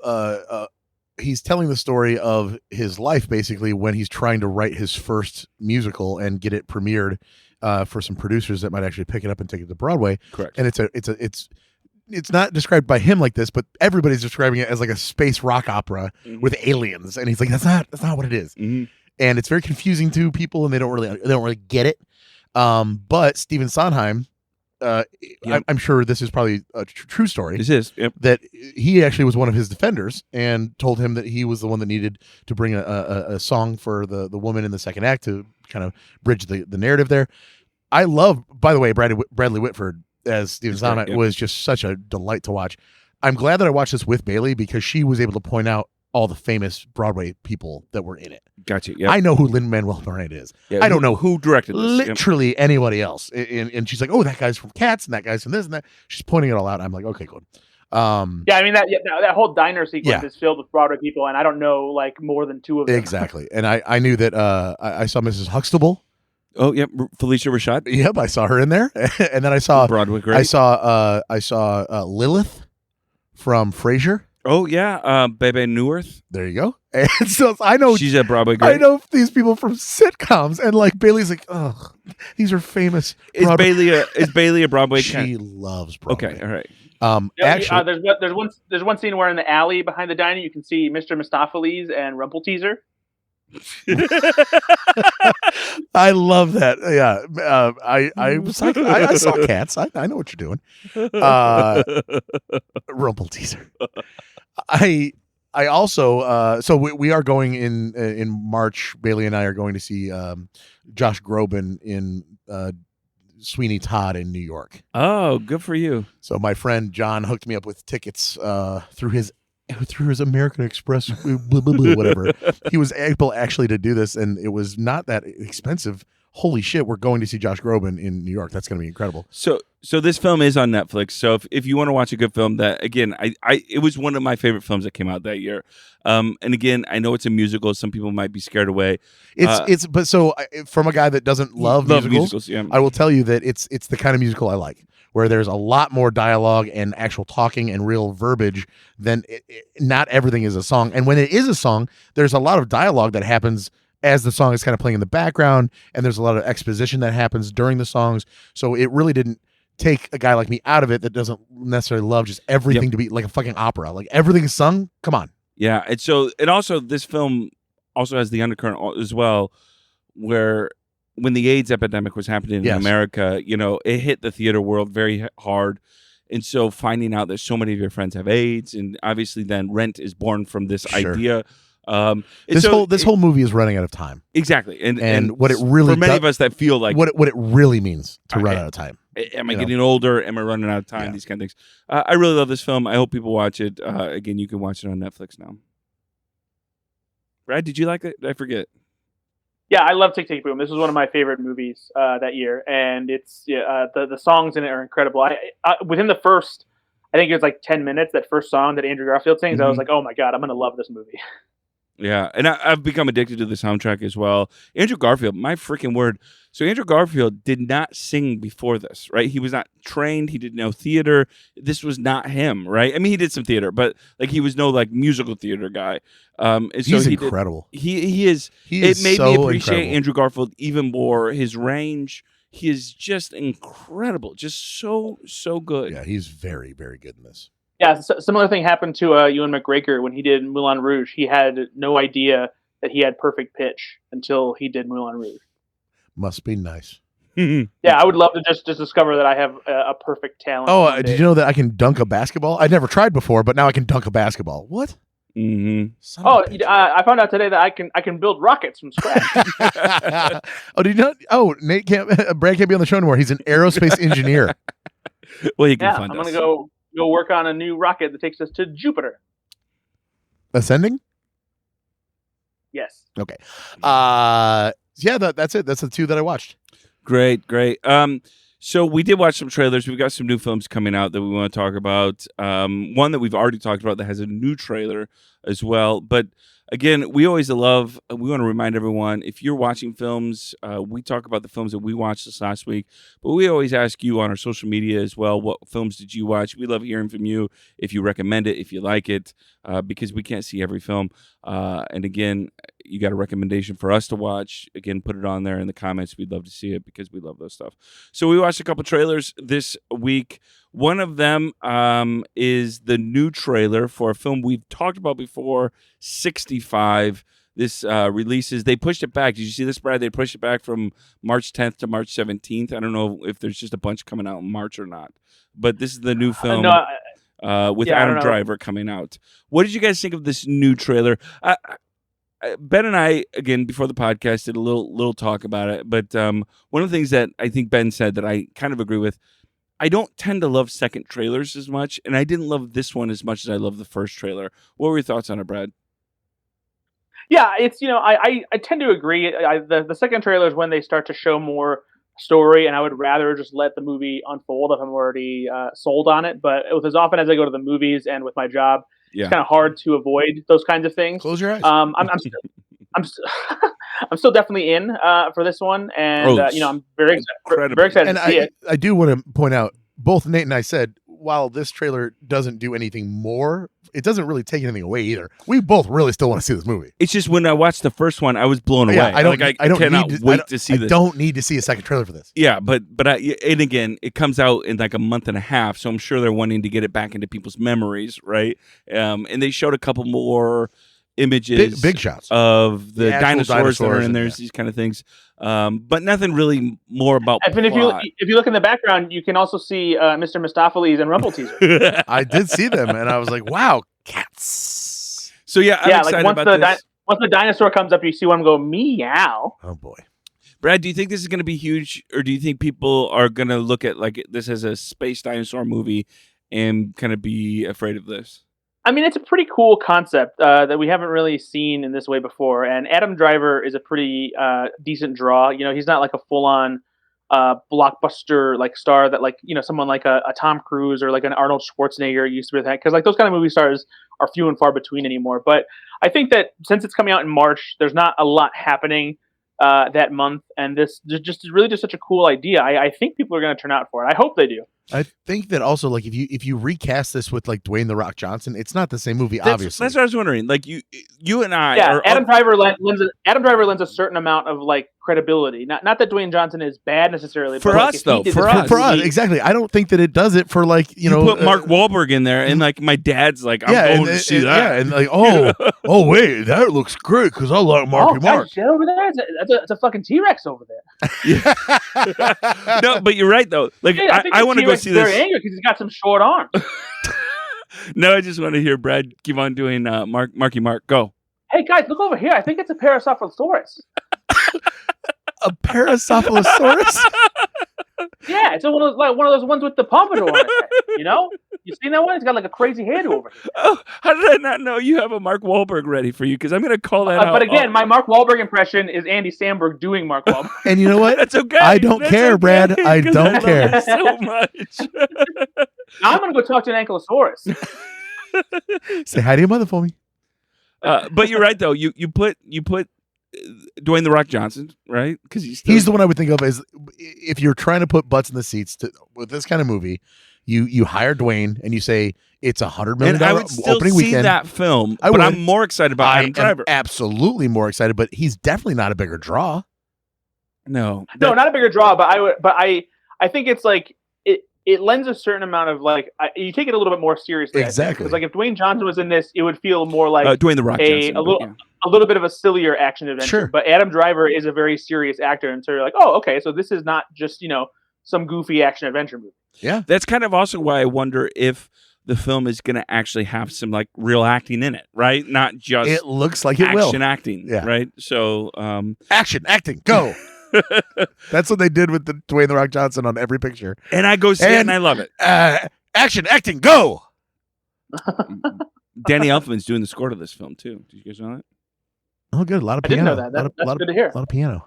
S2: he's telling the story of his life basically when he's trying to write his first musical and get it premiered for some producers that might actually pick it up and take it to Broadway.
S4: Correct.
S2: And it's not described by him like this, but everybody's describing it as like a space rock opera with aliens, and he's like, that's not what it is. And it's very confusing to people, and they don't really get it. But Stephen Sondheim, I'm sure this is probably a true story.
S4: This is
S2: that he actually was one of his defenders and told him that he was the one that needed to bring a song for the woman in the second act to kind of bridge the narrative there. I love, by the way, Bradley Whitford as Stephen Sondheim was just such a delight to watch. I'm glad that I watched this with Bailey because she was able to point out all the famous Broadway people that were in it.
S4: Gotcha. Yeah,
S2: I know who Lin-Manuel Miranda is.
S4: Yeah,
S2: I don't know
S4: who directed this.
S2: Literally anybody else. And she's like, oh, that guy's from Cats and that guy's from this and that. She's pointing it all out. I'm like, okay, good.
S3: I mean that whole diner sequence is filled with Broadway people, and I don't know more than two of them.
S2: Exactly. And I knew that I saw Mrs. Huxtable.
S4: Oh yeah, Felicia Rashad.
S2: Yep, I saw her in there. And then I saw
S4: Broadway. Great.
S2: I saw Lilith from Frasier.
S4: Oh yeah, Bebe Neuwirth.
S2: There you go. And so I know
S4: she's a Broadway great.
S2: I know these people from sitcoms, and Bailey's like, oh, these are famous.
S4: Is Bailey a Broadway?
S2: She loves Broadway.
S4: Okay, all right.
S3: Actually, there's one scene where in the alley behind the diner you can see Mr. Mistopheles and Rumpelteazer.
S2: I love that. Yeah, I saw Cats. I know what you're doing. Rumpelteazer. I also so we are going in March. Bailey and I are going to see Josh Groban in Sweeney Todd in New York.
S4: Oh, good for you.
S2: So my friend John hooked me up with tickets through his American Express, whatever. He was able actually to do this, and it was not that expensive. Holy shit, we're going to see Josh Groban in New York. That's going to be incredible.
S4: So this film is on Netflix. So if you want to watch a good film, that again, it was one of my favorite films that came out that year. And again, I know it's a musical. Some people might be scared away.
S2: But from a guy that doesn't love musicals,
S4: yeah.
S2: I will tell you that it's the kind of musical I like, where there's a lot more dialogue and actual talking and real verbiage than not everything is a song. And when it is a song, there's a lot of dialogue that happens as the song is kind of playing in the background, and there's a lot of exposition that happens during the songs. So it really didn't take a guy like me out of it that doesn't necessarily love just everything to be like a fucking opera. Like everything is sung. Come on.
S4: Yeah. And so this film also has the undercurrent as well, where when the AIDS epidemic was happening in America, it hit the theater world very hard. And so finding out that so many of your friends have AIDS, and obviously then Rent is born from this idea.
S2: This whole movie is running out of time.
S4: Exactly. And
S2: what it really
S4: for many of us that feel like
S2: what it really means to run out of time.
S4: Am I getting older? Am I running out of time? Yeah. These kind of things. I really love this film. I hope people watch it. Again, you can watch it on Netflix now. Brad, did you like it? I forget.
S3: Yeah, I love Tick Tick Boom. This was one of my favorite movies that year, and it's the songs in it are incredible. I within the first, I think it was like 10 minutes, that first song that Andrew Garfield sings, I was like, oh my god, I'm gonna love this movie.
S4: Yeah, and I've become addicted to the soundtrack as well. Andrew Garfield, my freaking word. So Andrew Garfield did not sing before this, right? He was not trained. He did no theater. This was not him, right? I mean, he did some theater, but like he was no like musical theater guy. And so
S2: He's incredible.
S4: He is. It made me appreciate Andrew Garfield even more. His range. He is just incredible. Just so good.
S2: Yeah, he's very, very good in this.
S3: Yeah, similar thing happened to Ewan McGregor when he did Moulin Rouge. He had no idea that he had perfect pitch until he did Moulin Rouge.
S2: Must be nice.
S3: Yeah, I would love to just discover that I have a perfect talent.
S2: Oh, did you know that I can dunk a basketball? I'd never tried before, but now I can dunk a basketball. What?
S4: Mm-hmm.
S3: I found out today that I can build rockets from scratch.
S2: Oh, did you know? Oh, Brad can't be on the show anymore. He's an aerospace engineer.
S4: Well, you can find
S3: I'm
S4: us.
S3: gonna go work on a new rocket that takes us to Jupiter.
S2: Ascending?
S3: Yes.
S2: Okay. Yeah, that's it. That's the two that I watched.
S4: Great. So we did watch some trailers. We've got some new films coming out that we want to talk about. One that we've already talked about that has a new trailer as well. But again, we always we want to remind everyone, if you're watching films, we talk about the films that we watched this last week, but we always ask you on our social media as well, what films did you watch? We love hearing from you, if you recommend it, if you like it, because we can't see every film. And again, you got a recommendation for us to watch, again, put it on there in the comments. We'd love to see it because we love those stuff. So we watched a couple trailers this week. One of them is the new trailer for a film we've talked about before, 65. This releases, they pushed it back. Did you see this, Brad? They pushed it back from March 10th to March 17th. I don't know if there's just a bunch coming out in March or not. But this is the new film with Adam Driver coming out. What did you guys think of this new trailer? Ben and I, again, before the podcast, did a little talk about it. But one of the things that I think Ben said that I kind of agree with, I don't tend to love second trailers as much, and I didn't love this one as much as I love the first trailer. What were your thoughts on it, Brad?
S3: Yeah, it's, I tend to agree. The second trailer is when they start to show more story, and I would rather just let the movie unfold if I'm already sold on it. But with as often as I go to the movies and with my job, it's kind of hard to avoid those kinds of things.
S2: Close your eyes.
S3: I'm still definitely in for this one, and I'm very excited to see it.
S2: I do want to point out, both Nate and I said, while this trailer doesn't do anything more, it doesn't really take anything away either. We both really still want to see this movie.
S4: It's just when I watched the first one, I was blown away.
S2: I
S4: cannot wait to see this.
S2: I don't need to see a second trailer for this.
S4: Yeah, but and again, it comes out in like a month and a half, so I'm sure they're wanting to get it back into people's memories, right? And they showed a couple more images,
S2: big shots
S4: of the dinosaurs that are in there, these kind of things, but nothing really more about
S3: plot. If you look in the background, you can also see Mr. Mistopheles and Rumpelteazer.
S2: I did see them, and I was like, "Wow, cats!"
S4: So I'm excited
S3: once
S4: about this.
S3: Once the dinosaur comes up, you see one go meow.
S2: Oh boy,
S4: Brad, do you think this is going to be huge, or do you think people are going to look at like this as a space dinosaur movie and kind of be afraid of this?
S3: I mean, it's a pretty cool concept that we haven't really seen in this way before. And Adam Driver is a pretty decent draw. He's not like a full-on blockbuster like star that someone like a Tom Cruise or like an Arnold Schwarzenegger used to be, because like those kind of movie stars are few and far between anymore. But I think that since it's coming out in March, there's not a lot happening that month, and this just such a cool idea. I think people are going to turn out for it. I hope they do.
S2: I think that also, like, if you recast this with like Dwayne "The Rock" Johnson, it's not the same movie. Obviously,
S4: that's what I was wondering. Like you and I,
S3: Adam Driver lends a certain amount of like credibility. Not that Dwayne Johnson is bad necessarily.
S4: For
S3: but,
S4: us, though, for
S2: us, exactly. I don't think that it does it for like you know.
S4: Put Mark Wahlberg in there, and like my dad's like, I'm going to see that.
S2: Yeah, and like, oh wait, that looks great because I like Marky Mark.
S3: That over there, that's a fucking T-Rex over there.
S4: Yeah. No, but you're right though. Like I want to go see this.
S3: Very angry because he's got some short arms.
S4: No, I just want to hear Brad keep on doing Marky Mark. Go.
S3: Hey guys, look over here. I think it's a Parasaurolosaurus.
S2: A Parasaurolosaurus?
S3: Yeah, it's one of those ones with the pompadour on his head. You know, you seen that one? It's got like a crazy hairdo over here.
S4: Oh, how did I not know you have a Mark Wahlberg ready for you? Because I'm going to call that out.
S3: But again, my Mark Wahlberg impression is Andy Samberg doing Mark Wahlberg.
S2: And you know what?
S4: That's okay.
S2: I don't care, Brad. I don't care
S4: so much.
S3: Now I'm gonna go talk to an ankylosaurus.
S2: Say hi to your mother for me.
S4: But you're right though. You put Dwayne the Rock Johnson, right? Because
S2: he's the one I would think of as if you're trying to put butts in the seats with this kind of movie. You hire Dwayne and you say it's $100 million
S4: I would still
S2: opening
S4: see
S2: weekend.
S4: That film, but I'm more excited about Adam Driver.
S2: Absolutely more excited, but he's definitely not a bigger draw.
S4: No,
S3: not a bigger draw. But I think it's like it lends a certain amount of like you take it a little bit more seriously.
S2: Exactly.
S3: Because like if Dwayne Johnson was in this, it would feel more like
S4: Dwayne the Rock Johnson,
S3: a little bit of a sillier action adventure.
S2: Sure.
S3: But Adam Driver is a very serious actor, and so you're like, oh, okay, so this is not just some goofy action adventure movie.
S2: Yeah,
S4: that's kind of also why I wonder if the film is going to actually have some like real acting in it, right? Not just
S2: it looks like it will
S4: action acting, right? So
S2: action acting, go. That's what they did with the Dwayne the Rock Johnson on every picture,
S4: and I go see it and I love it.
S2: Action acting, go.
S4: Danny Elfman's doing the score to this film too. Did you guys know that?
S2: Oh, good. A lot of
S3: piano.
S2: I didn't know that.
S3: That's good to hear.
S2: A lot of piano.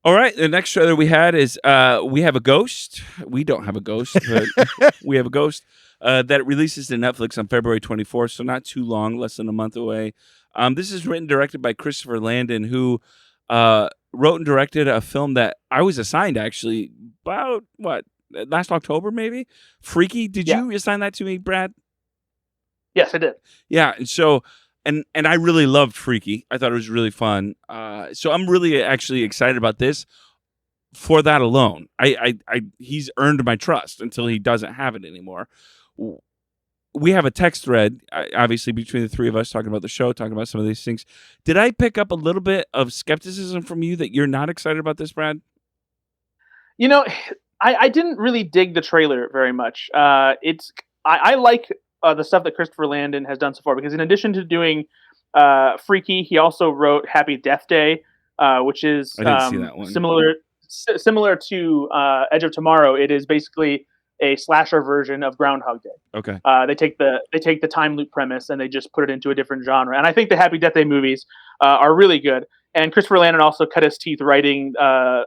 S4: All right. The next trailer we had is we have a ghost. We don't have a ghost, but we have a ghost that releases to Netflix on February 24th, so not too long, less than a month away. This is written and directed by Christopher Landon, who wrote and directed a film that I was assigned actually about last October maybe. Freaky. Did you assign that to me, Brad?
S3: Yes, I did.
S4: Yeah, and so and I really loved Freaky. I thought it was really fun. So I'm really actually excited about this for that alone. He's earned my trust until he doesn't have it anymore. We have a text thread, obviously, between the three of us talking about the show, talking about some of these things. Did I pick up a little bit of skepticism from you that you're not excited about this, Brad?
S3: I didn't really dig the trailer very much. I like the stuff that Christopher Landon has done so far, because in addition to doing Freaky, he also wrote Happy Death Day, which is
S4: I didn't see that one.
S3: similar to Edge of Tomorrow. It is basically a slasher version of Groundhog Day.
S4: Okay.
S3: They take the time loop premise and they just put it into a different genre. And I think the Happy Death Day movies are really good. And Christopher Landon also cut his teeth writing 4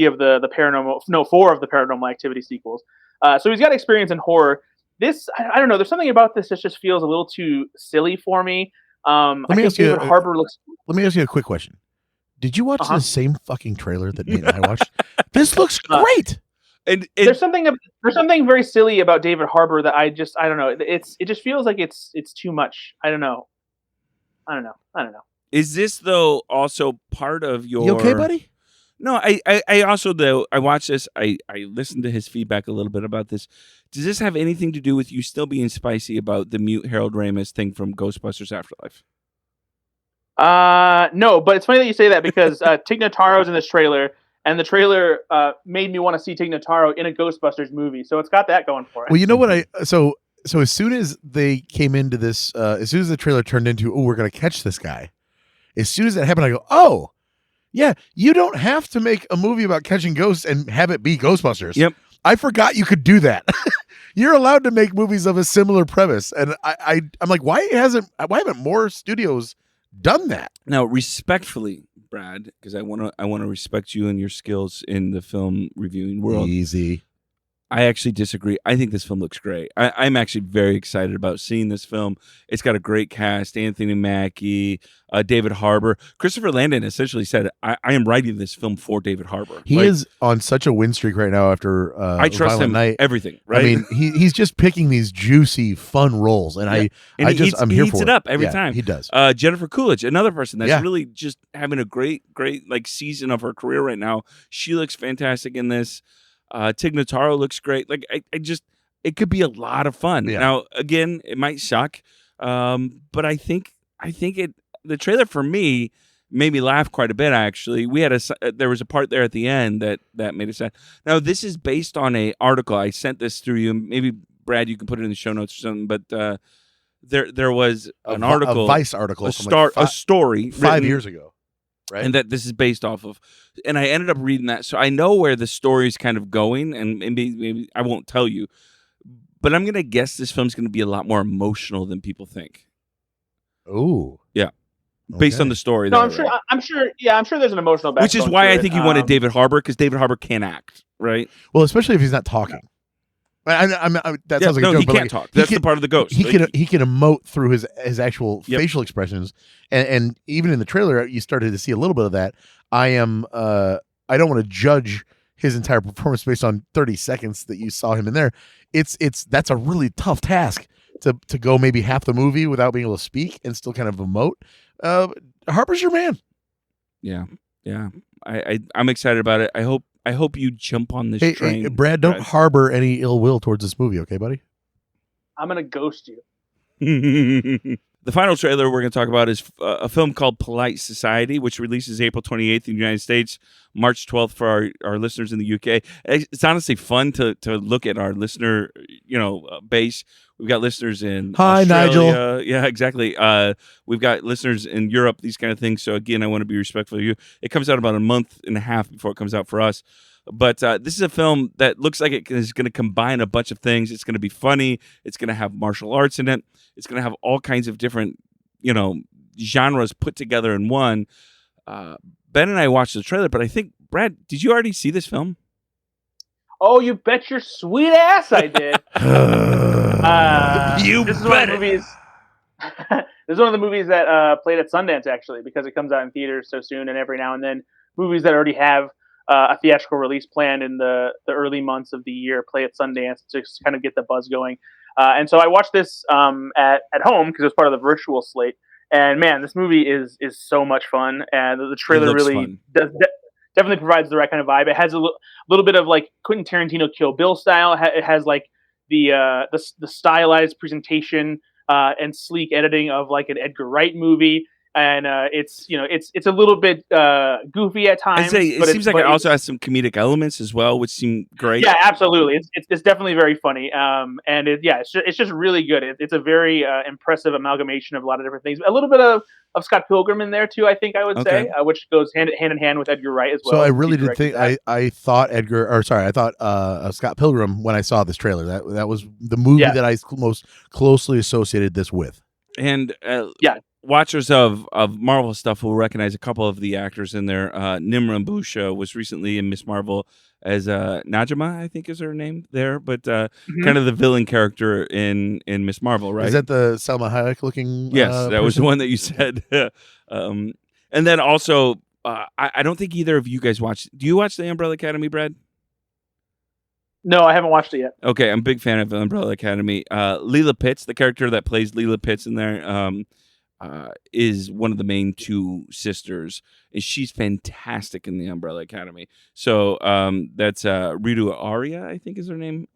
S3: of the Paranormal Activity sequels. So he's got experience in horror. This, I don't know. There's something about this that just feels a little too silly for me.
S2: Let me ask you a quick question. Did you watch the same fucking trailer that Nate and I watched? This looks great.
S4: And
S3: there's something very silly about David Harbour that I don't know. It just feels like it's too much. I don't know.
S4: Is this though also part of your?
S2: You okay, buddy?
S4: No, I also though I watched this. I listened to his feedback a little bit about this. Does this have anything to do with you still being spicy about the mute Harold Ramis thing from Ghostbusters Afterlife?
S3: No, but it's funny that you say that because Tig Notaro's in this trailer, and the trailer made me want to see Tig Notaro in a Ghostbusters movie. So it's got that going for it.
S2: Well, you know what so as soon as they came into this, as soon as the trailer turned into, we're going to catch this guy. As soon as that happened, I go, oh, yeah, you don't have to make a movie about catching ghosts and have it be Ghostbusters.
S4: Yep.
S2: I forgot you could do that. You're allowed to make movies of a similar premise. And I'm like, why haven't more studios done that?
S4: Now, respectfully, Brad, because I want to respect you and your skills in the film reviewing world.
S2: Easy.
S4: I actually disagree. I think this film looks great. I'm actually very excited about seeing this film. It's got a great cast: Anthony Mackie, David Harbour. Christopher Landon essentially said, "I am writing this film for David Harbour."
S2: He is on such a win streak right now after
S4: I trust
S2: Violent
S4: him
S2: Night.
S4: Everything. Right?
S2: I mean, he's just picking these juicy, fun roles, and I'm here for it.
S4: He eats it up every time.
S2: He does.
S4: Jennifer Coolidge, another person that's really just having a great like season of her career right now. She looks fantastic in this. Tig Notaro looks great. Like it could be a lot of fun.
S2: Yeah.
S4: Now, again, it might suck, but I think the trailer for me made me laugh quite a bit. Actually, there was a part there at the end that made it sad. Now, this is based on an article. I sent this through you. Maybe Brad, you can put it in the show notes or something. But there was an article,
S2: a Vice article,
S4: a story
S2: 5 years ago. right?
S4: And that this is based off of. And I ended up reading that, so I know where the story is kind of going, and maybe I won't tell you, but I'm going to guess this film's going to be a lot more emotional than people think.
S2: Oh,
S4: yeah. Based on the story.
S3: No, I'm sure. I'm sure. Yeah, I'm sure there's an emotional backbone.
S4: Which is why
S3: to
S4: I think he wanted David Harbour, because David Harbour can't act, right?
S2: Well, especially if he's not talking. That sounds like a joke.
S4: He can't talk. That's the part of the ghost.
S2: He can emote through his actual facial expressions, and even in the trailer, you started to see a little bit of that. I don't want to judge his entire performance based on 30 seconds that you saw him in there. That's a really tough task to go maybe half the movie without being able to speak and still kind of emote. Harper's your man.
S4: Yeah. I'm excited about it. I hope you jump on this train.
S2: Hey, Brad, don't harbor any ill will towards this movie, okay, buddy?
S3: I'm gonna ghost you.
S4: The final trailer we're going to talk about is a film called Polite Society, which releases April 28th in the United States, March 12th for our listeners in the UK. It's honestly fun to look at our listener, base. We've got listeners in Australia.
S2: Nigel.
S4: Yeah, exactly. We've got listeners in Europe, these kind of things. So again, I want to be respectful of you. It comes out about a month and a half before it comes out for us. But this is a film that looks like it is going to combine a bunch of things. It's going to be funny. It's going to have martial arts in it. It's going to have all kinds of different, genres put together in one. Ben and I watched the trailer, but I think, Brad, did you already see this film?
S3: Oh, you bet your sweet ass I did.
S4: This is one of the
S3: movies. This is one of the movies that played at Sundance, actually, because it comes out in theaters so soon, and every now and then movies that already have a theatrical release planned in the early months of the year play at Sundance to just kind of get the buzz going. And so I watched this at home because it was part of the virtual slate. And man, this movie is so much fun, and the trailer really definitely provides the right kind of vibe. It has a little bit of like Quentin Tarantino Kill Bill style. It has like the stylized presentation and sleek editing of like an Edgar Wright movie. And it's a little bit goofy at times.
S4: It seems like it also has some comedic elements as well, which seem great.
S3: Yeah, absolutely. It's definitely very funny. It's just really good. It's a very impressive amalgamation of a lot of different things. A little bit of Scott Pilgrim in there too, I think I would say, which goes hand in hand with Edgar Wright as well.
S2: So I really did think I thought Scott Pilgrim when I saw this trailer. That was the movie that I most closely associated this with.
S4: And watchers of Marvel stuff will recognize a couple of the actors in there. Nimra Busha was recently in Miss Marvel as Najma, I think is her name there, but kind of the villain character in Miss Marvel, right?
S2: Is that the Salma Hayek looking?
S4: Yes, that was the one that you said. And then also, I don't think either of you guys watched. Do you watch The Umbrella Academy, Brad?
S3: No, I haven't watched it yet.
S4: Okay, I'm a big fan of The Umbrella Academy. Leela Pitts, the character that plays Leela Pitts in there, is one of the main two sisters, and she's fantastic in The Umbrella Academy. So that's Ritu Arya, I think is her name.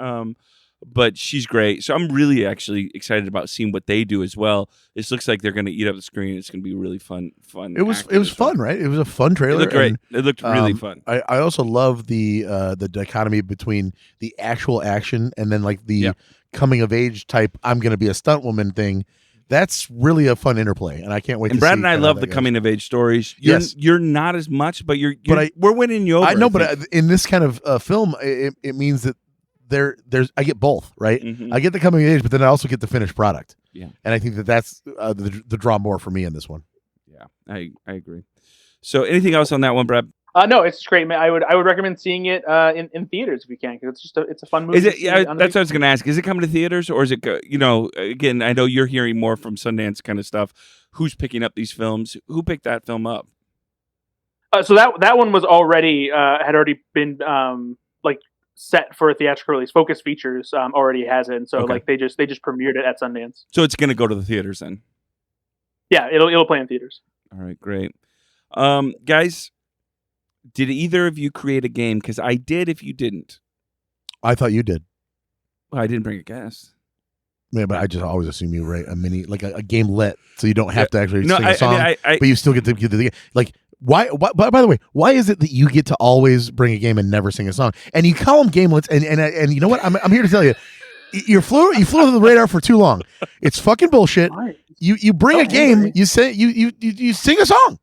S4: But she's great. So I'm really actually excited about seeing what they do as well. This looks like they're going to eat up the screen. It's going to be really fun.
S2: It was fun, right? It was a fun trailer.
S4: It looked great. It looked really fun.
S2: I also love the dichotomy between the actual action and then like the coming of age type. I'm going to be a stunt woman thing. That's really a fun interplay, and I can't wait.
S4: And Brad and I love the coming of age stories. You're not as much, but we're winning you over.
S2: I know, but in this kind of film, it means that I get both, right?
S4: Mm-hmm.
S2: I get the coming of age, but then I also get the finished product.
S4: Yeah,
S2: and I think that's the draw more for me in this one.
S4: Yeah, I agree. So, anything else on that one, Brad?
S3: No, it's great, man. I would recommend seeing it in theaters if you can, because it's a fun movie.
S4: Is it? Yeah, that's what I was going to ask. Is it coming to theaters, or is it? Again, I know you're hearing more from Sundance kind of stuff. Who's picking up these films? Who picked that film up?
S3: So that one was already had already been set for a theatrical release. Focus Features already has it, and so they just premiered it at Sundance.
S4: So it's going to go to the theaters then.
S3: Yeah, it'll play in theaters.
S4: All right, great, guys. Did either of you create a game? Because I did. If you didn't,
S2: I thought you did.
S4: Well, I didn't bring a guest.
S2: Yeah, but I just always assume you write a mini, like a gamelet, so you don't have to actually sing a song, but you still get to give the like. Why? By the way, why is it that you get to always bring a game and never sing a song? And you call them gamelets, and you know what? I'm here to tell you, you flew under the radar for too long. It's fucking bullshit. You bring a game, you say you sing a song.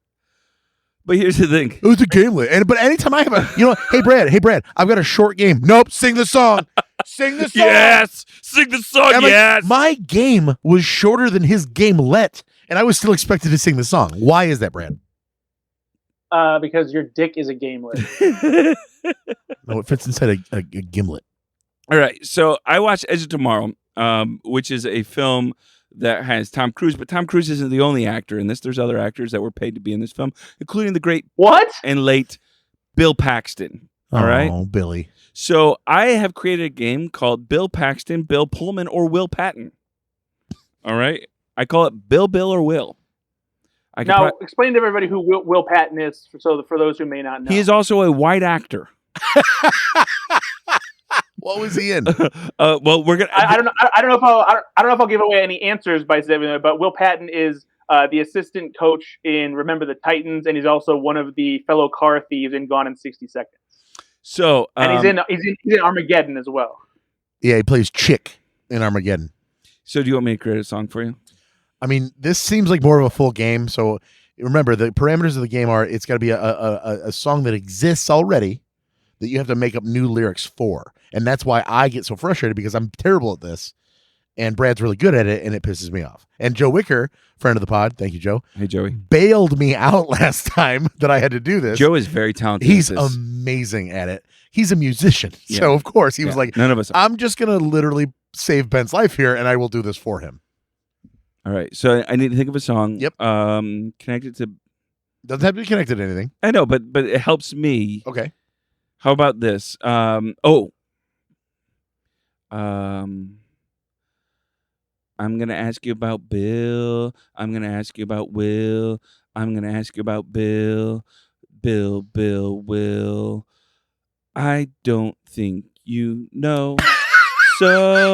S4: But here's the thing.
S2: It was a gamelet. But anytime I have hey Brad, I've got a short game. Nope, sing the song. Sing the song.
S4: Yes, sing the song.
S2: And
S4: yes.
S2: My game was shorter than his gamelet, and I was still expected to sing the song. Why is that, Brad?
S3: Because your dick is a gamelet.
S2: No, it fits inside a gimlet.
S4: All right. So I watched Edge of Tomorrow, which is a film that has Tom Cruise, but Tom Cruise isn't the only actor in this. There's other actors that were paid to be in this film, including the great and late Bill Paxton. All right.
S2: Oh, Billy.
S4: So I have created a game called Bill Paxton, Bill Pullman, or Will Patton. All right. I call it Bill, or Will.
S3: Now, explain to everybody who Will Patton is, for those who may not know.
S4: He is also a white actor.
S2: What was he in?
S4: Well, we're gonna.
S3: I don't know if I'll give away any answers by saying that, but Will Patton is the assistant coach in Remember the Titans, and he's also one of the fellow car thieves in Gone in 60 Seconds.
S4: So,
S3: and he's in Armageddon as well.
S2: Yeah, he plays Chick in Armageddon.
S4: So, do you want me to create a song for you?
S2: I mean, this seems like more of a full game. So, remember, the parameters of the game are it's got to be a song that exists already that you have to make up new lyrics for. And that's why I get so frustrated, because I'm terrible at this. And Brad's really good at it, and it pisses me off. And Joe Wicker, friend of the pod, thank you, Joe.
S4: Hey, Joey.
S2: Bailed me out last time that I had to do this.
S4: Joe is very talented.
S2: He's amazing at it. He's a musician.
S4: Yeah.
S2: So, of course, he was like,
S4: none of us are.
S2: I'm just going to literally save Ben's life here, and I will do this for him.
S4: All right. So, I need to think of a song.
S2: Yep.
S4: Connected to...
S2: Doesn't have to be connected to anything.
S4: I know, but it helps me.
S2: Okay.
S4: How about this? I'm going to ask you about Bill. I'm going to ask you about Will. I'm going to ask you about Bill. Will. I don't think you know. So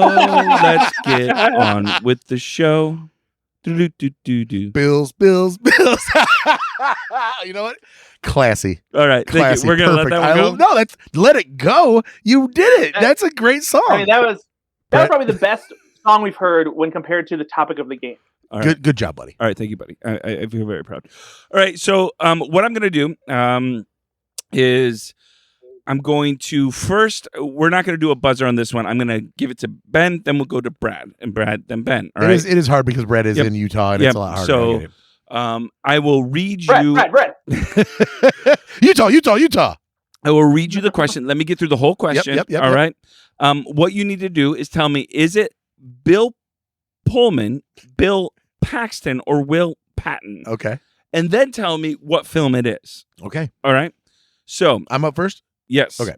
S4: let's get on with the show. Do.
S2: Bills. You know what? Classy.
S4: All right. Thank you. We're going to let that one go?
S2: No, that's let it go. You did it. That's a great song.
S3: I mean, that was probably the best song we've heard when compared to the topic of the game.
S4: All right.
S2: Good job, buddy.
S4: All right, thank you, buddy. I feel very proud. All right, so what I'm going to do is I'm going to first. We're not going to do a buzzer on this one. I'm going to give it to Ben, then we'll go to Brad, and Brad, then Ben. All right.
S2: It is hard because Brad is in Utah, and it's a lot harder.
S4: So I will read you.
S3: Brad.
S2: Utah.
S4: I will read you the question. Let me get through the whole question.
S2: Yep.
S4: All right. What you need to do is tell me: is it Bill Pullman, Bill Paxton, or Will Patton?
S2: Okay.
S4: And then tell me what film it is.
S2: Okay.
S4: All right. So
S2: I'm up first?
S4: Yes.
S2: Okay.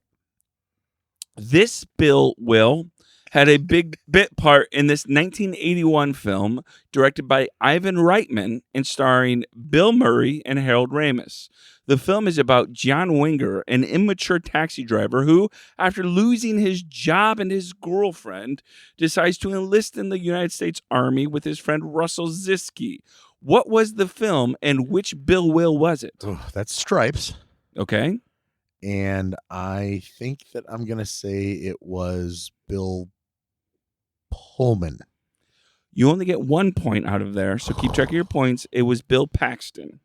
S4: This Will had a big bit part in this 1981 film directed by Ivan Reitman and starring Bill Murray and Harold Ramis. The film is about John Winger, an immature taxi driver who, after losing his job and his girlfriend, decides to enlist in the United States Army with his friend Russell Ziske. What was the film, and which Bill Will was it?
S2: Oh, that's Stripes.
S4: Okay.
S2: And I think that I'm going to say it was Bill Pullman.
S4: You only get 1 point out of there, so keep track of your points. It was Bill Paxton.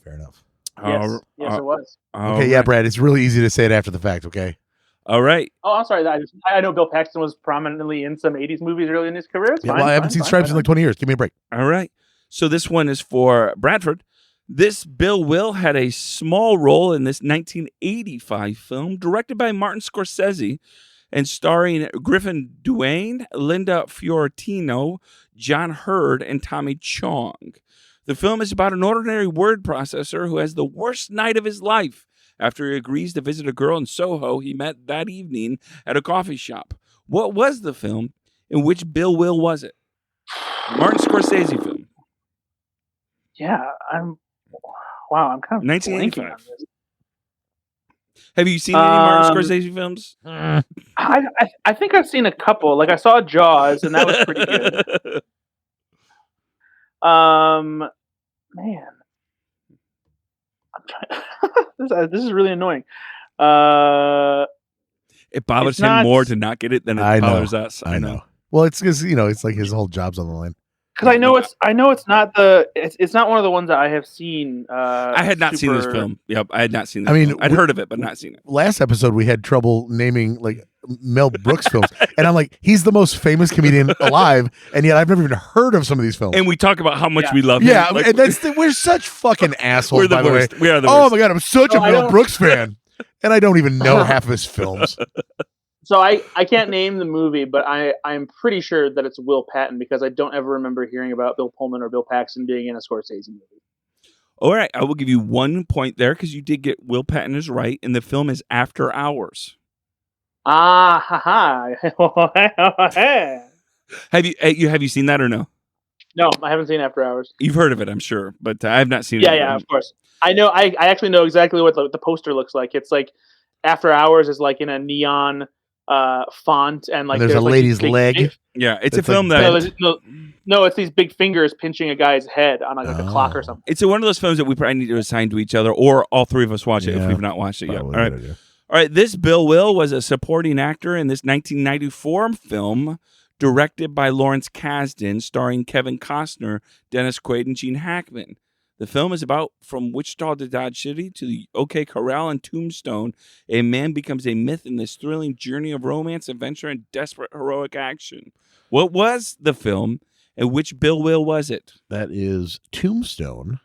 S2: Fair enough.
S3: Yes, it was.
S2: Okay, yeah, Brad, it's really easy to say it after the fact, okay?
S4: All right.
S3: Oh, I'm sorry. I know Bill Paxton was prominently in some 80s movies early in his career.
S2: I haven't seen Stripes in like 20 years. Give me a break.
S4: All right. So this one is for Bradford. This Bill Will had a small role in this 1985 film directed by Martin Scorsese and starring Griffin Duane, Linda Fiorentino, John Hurd, and Tommy Chong. The film is about an ordinary word processor who has the worst night of his life after he agrees to visit a girl in Soho he met that evening at a coffee shop. What was the film, and which Bill Will was it? Martin Scorsese film.
S3: Yeah, I'm kind of
S4: 1985. Have you seen any Martin Scorsese films?
S3: I think I've seen a couple. Like I saw Jaws, and that was pretty good. Man, I'm trying. This is really annoying.
S4: It bothers him more to not get it than it bothers us.
S2: I know. Well, it's because it's like his whole job's on the line.
S3: Because I know it's not it's not one of the ones that I have seen.
S4: I had not seen this film. Yep, I had not seen this.
S2: I mean,
S4: film. I'd heard of it, but not seen it.
S2: Last episode we had trouble naming like Mel Brooks films, and I'm like, he's the most famous comedian alive, and yet I've never even heard of some of these films.
S4: And we talk about how much we love him.
S2: Yeah,
S4: Like,
S2: and we're such fucking assholes.
S4: we're the
S2: by the way,
S4: worst. We are the
S2: oh
S4: worst.
S2: my god, I'm such a Mel Brooks fan, and I don't even know half of his films.
S3: So I can't name the movie, but I'm pretty sure that it's Will Patton because I don't ever remember hearing about Bill Pullman or Bill Paxton being in a Scorsese movie.
S4: All right, I will give you 1 point there because you did get Will Patton is right, and the film is After Hours.
S3: Ah, ha ha.
S4: Have you seen that or no?
S3: No, I haven't seen After Hours.
S4: You've heard of it, I'm sure, but I have not seen it.
S3: Yeah, of course. I know. I actually know exactly what the poster looks like. It's like After Hours is like in a neon font, and like
S2: there's a lady's leg.
S4: Yeah, it's a
S2: It's
S4: film
S2: like
S4: that
S3: no, it's these big fingers pinching a guy's head on like a clock or something.
S4: it's one of those films that we probably need to assign to each other, or all three of us watch it if we've not watched it yet. All right. All right, this Bill Will was a supporting actor in this 1994 film directed by Lawrence Kasdan, starring Kevin Costner, Dennis Quaid, and Gene Hackman. The film is about from Wichita to Dodge City to the OK Corral and Tombstone. A man becomes a myth in this thrilling journey of romance, adventure, and desperate heroic action. What was the film, and which Bill Will was it?
S2: That is Tombstone,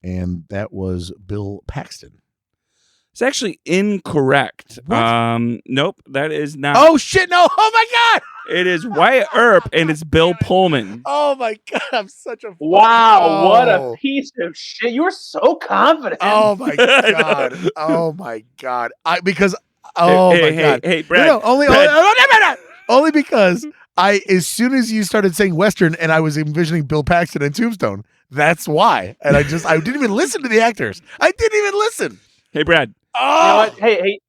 S2: and that was Bill Paxton.
S4: It's actually incorrect.
S2: What?
S4: Nope, that is not.
S2: Oh shit! No! Oh my god!
S4: It is Wyatt Earp, and it's Bill Pullman.
S2: Oh my god! I'm such a
S3: Wow! What a piece of shit! You were so confident.
S2: Oh my god! Oh my god! Hey,
S4: God. Hey, Brad.
S2: No, only because as soon as you started saying Western, and I was envisioning Bill Paxton and Tombstone. That's why. And I didn't even listen to the actors. I didn't even listen.
S4: Hey, Brad.
S3: You know what? Hey,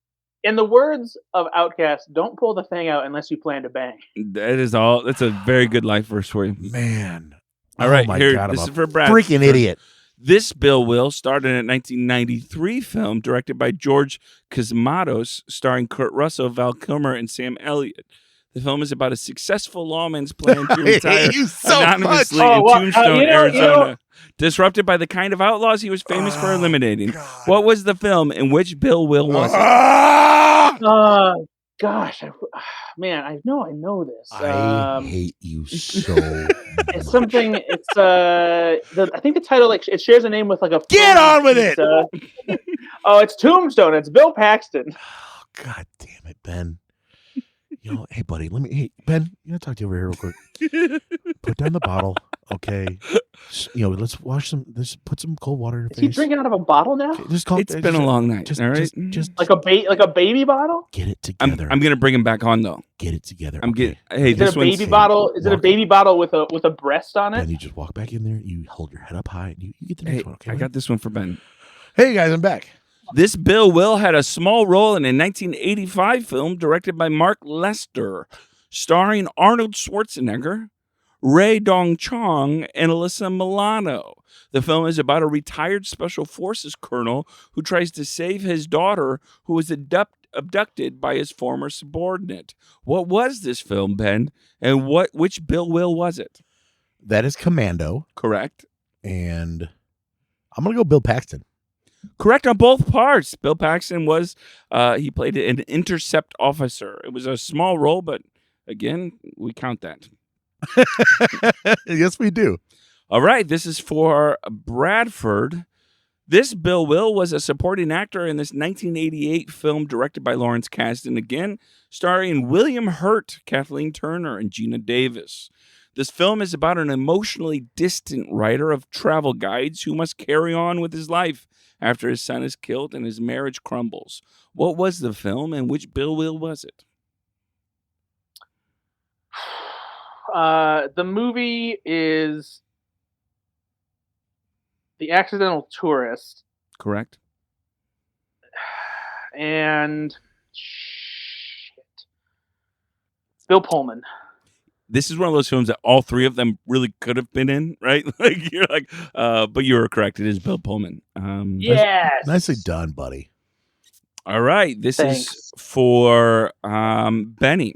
S3: in the words of Outkast, don't pull the thing out unless you plan to bang.
S4: That is all. That's a very good life verse for you.
S2: Man.
S4: All right,
S2: my
S4: here.
S2: God,
S4: This
S2: I'm
S4: is for Brad.
S2: Freaking idiot.
S4: This Bill Will starred in a 1993 film directed by George Cosmatos, starring Kurt Russell, Val Kilmer, and Sam Elliott. The film is about a successful lawman's plan to retire anonymously in Tombstone, Arizona. Disrupted by the kind of outlaws he was famous for eliminating.
S2: God.
S4: What was the film in which Bill Will was it?
S3: Gosh, man, I know this.
S2: I hate you so
S3: It's something. It's I think the title it shares a name with like a.
S2: Get on with it.
S3: It's Tombstone. It's Bill Paxton.
S2: Oh, God damn it, Ben. Hey, buddy, Ben, talk to you over here real quick. Put down the bottle, okay? Let's put some cold water in your
S3: Is
S2: face.
S3: he drinking out of a bottle now?
S2: It's
S4: been a long night, all right?
S2: Just
S3: like a baby bottle?
S2: get it together.
S4: I'm going to bring him back on, though.
S2: Get it together.
S4: Hey,
S3: Is it a baby bottle? Is it a baby bottle with a breast on it?
S2: Then you just walk back in there, you hold your head up high, and you get the next one, okay?
S4: I got this one for Ben.
S2: Hey, guys, I'm back.
S4: This Bill Will had a small role in a 1985 film directed by Mark Lester, starring Arnold Schwarzenegger, Ray Dong Chong, and Alyssa Milano. The film is about a retired Special Forces colonel who tries to save his daughter, who was abducted by his former subordinate. What was this film, Ben? And which Bill Will was it?
S2: That is Commando.
S4: Correct.
S2: And I'm going to go Bill Paxton.
S4: Correct on both parts. Bill Paxton was, he played an intercept officer. It was a small role, but again, we count that.
S2: Yes, we do.
S4: All right, this is for Bradford. This Bill Will was a supporting actor in this 1988 film directed by Lawrence Kasdan, again, starring William Hurt, Kathleen Turner, and Gina Davis. This film is about an emotionally distant writer of travel guides who must carry on with his life after his son is killed and his marriage crumbles. What was the film, and which Bill Will was it?
S3: The movie is The Accidental Tourist.
S4: Correct.
S3: And shit. Bill Pullman.
S4: This is one of those films that all three of them really could have been in, right? But you were correct. It is Bill Pullman.
S3: Yes.
S2: Nicely done, buddy.
S4: All right. This
S3: Thanks.
S4: is for Benny.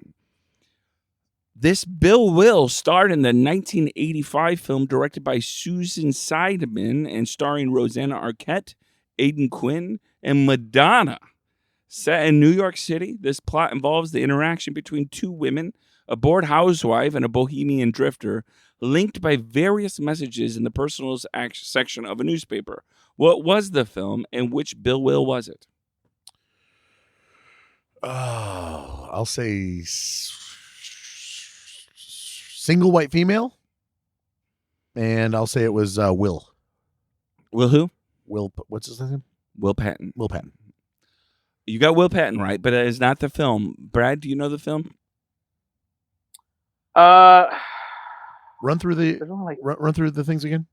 S4: This Bill Will starred in the 1985 film directed by Susan Seidemann and starring Rosanna Arquette, Aidan Quinn, and Madonna. Set in New York City, this plot involves the interaction between two women, a bored housewife and a bohemian drifter, linked by various messages in the personals section of a newspaper. What was the film, and which Bill Will was it?
S2: Oh, I'll say single white female, and I'll say it was Will.
S4: Will who?
S2: Will. What's his name?
S4: Will Patton.
S2: Will Patton.
S4: You got Will Patton right, but it is not the film. Brad, do you know the film?
S2: Run through the
S3: like
S2: run through the things again.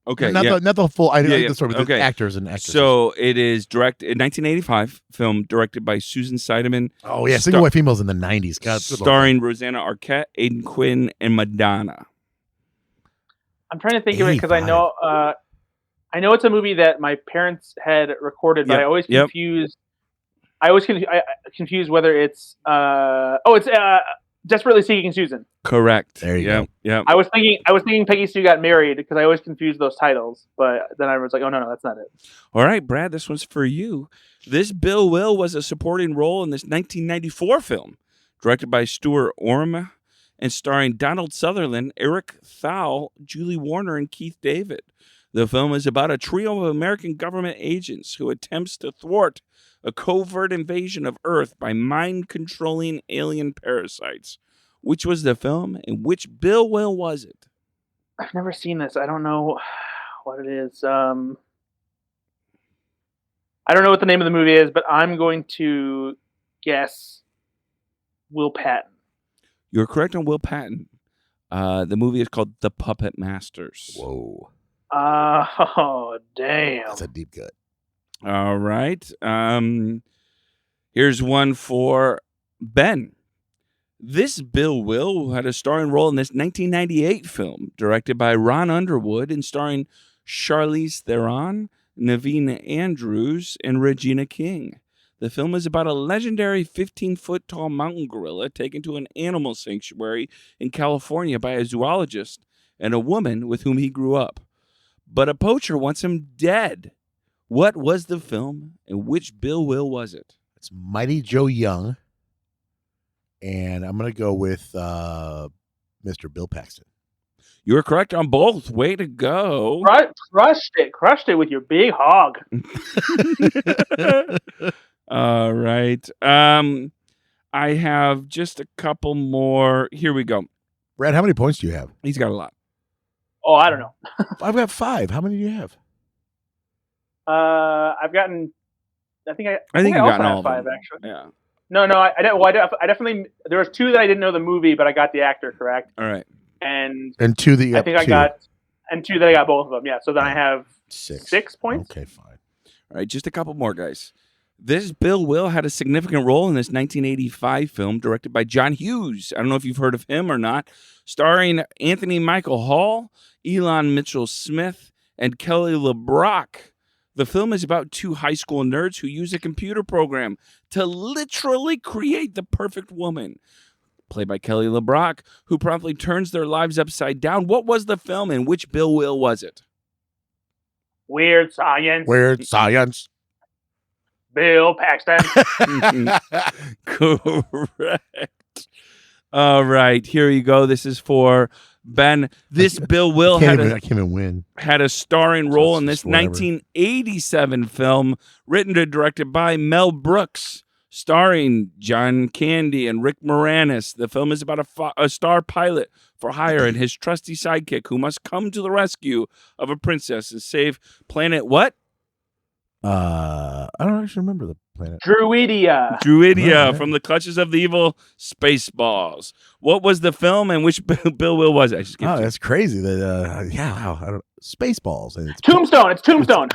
S4: Okay,
S2: not the full. I the story, but
S4: okay.
S2: The actors and actresses.
S4: So it is directed 1985 film directed by Susan Seidemann.
S2: Oh yeah, single white females in the 90s. God,
S4: starring Rosanna Arquette, Aidan Quinn, and Madonna.
S3: I'm trying to think of it because I know it's a movie that my parents had recorded, but I always confuse. I always confuse whether it's it's Desperately Seeking Susan.
S4: Correct.
S2: There you go.
S4: Yeah.
S3: I was thinking Peggy Sue Got Married because I always confuse those titles, but then I was like, oh no, that's not it.
S4: All right, Brad, this one's for you. This Bill Will was a supporting role in this 1994 film, directed by Stuart Orme and starring Donald Sutherland, Eric Thal, Julie Warner, and Keith David. The film is about a trio of American government agents who attempts to thwart a covert invasion of Earth by mind-controlling alien parasites. Which was the film, and which Bill Will was it?
S3: I've never seen this. I don't know what it is. I don't know what the name of the movie is, but I'm going to guess Will Patton.
S4: You're correct on Will Patton. The movie is called The Puppet Masters.
S2: Whoa.
S3: Oh, damn.
S2: That's a deep cut.
S4: All right. Here's one for Ben. This Bill Will had a starring role in this 1998 film, directed by Ron Underwood and starring Charlize Theron, Naveen Andrews, and Regina King. The film is about a legendary 15-foot-tall mountain gorilla taken to an animal sanctuary in California by a zoologist and a woman with whom he grew up. But a poacher wants him dead. What was the film, and which Bill Will was it?
S2: It's Mighty Joe Young. And I'm going to go with Mr. Bill Paxton.
S4: You're correct on both. Way to go.
S3: Crushed it with your big hog.
S4: All right. I have just a couple more. Here we go.
S2: Brad, how many points do you have?
S4: He's got a lot.
S3: Oh, I don't know.
S2: I've got 5. How many do you have?
S3: I've gotten. I think
S4: you've gotten all
S3: 5
S4: of them.
S3: actually.
S4: Yeah.
S3: No, I definitely. There was 2 that I didn't know the movie, but I got the actor correct.
S4: All right.
S3: And
S2: 2 that you got.
S3: I think I got, and 2 that I got both of them. Yeah. So then I have
S2: 6
S3: points.
S2: Okay, fine.
S4: All right, just a couple more, guys. This Bill Will had a significant role in this 1985 film directed by John Hughes. I don't know if you've heard of him or not. Starring Anthony Michael Hall, Elon Mitchell Smith, and Kelly LeBrock. The film is about 2 high school nerds who use a computer program to literally create the perfect woman. Played by Kelly LeBrock, who promptly turns their lives upside down. What was the film, and which Bill Will was it?
S3: Weird Science. Bill Paxton.
S4: Correct. All right, here you go. This is for Ben. This Bill Will
S2: I can't even win.
S4: Had a starring role in this 1987 film, written and directed by Mel Brooks, starring John Candy and Rick Moranis. The film is about a star pilot for hire and his trusty sidekick who must come to the rescue of a princess and save planet what?
S2: I don't actually remember the planet.
S3: Druidia
S4: from the clutches of the evil Spaceballs. What was the film, and which Bill Will was it?
S2: That's crazy. That I don't Spaceballs. And
S3: Tombstone. It's Tombstone.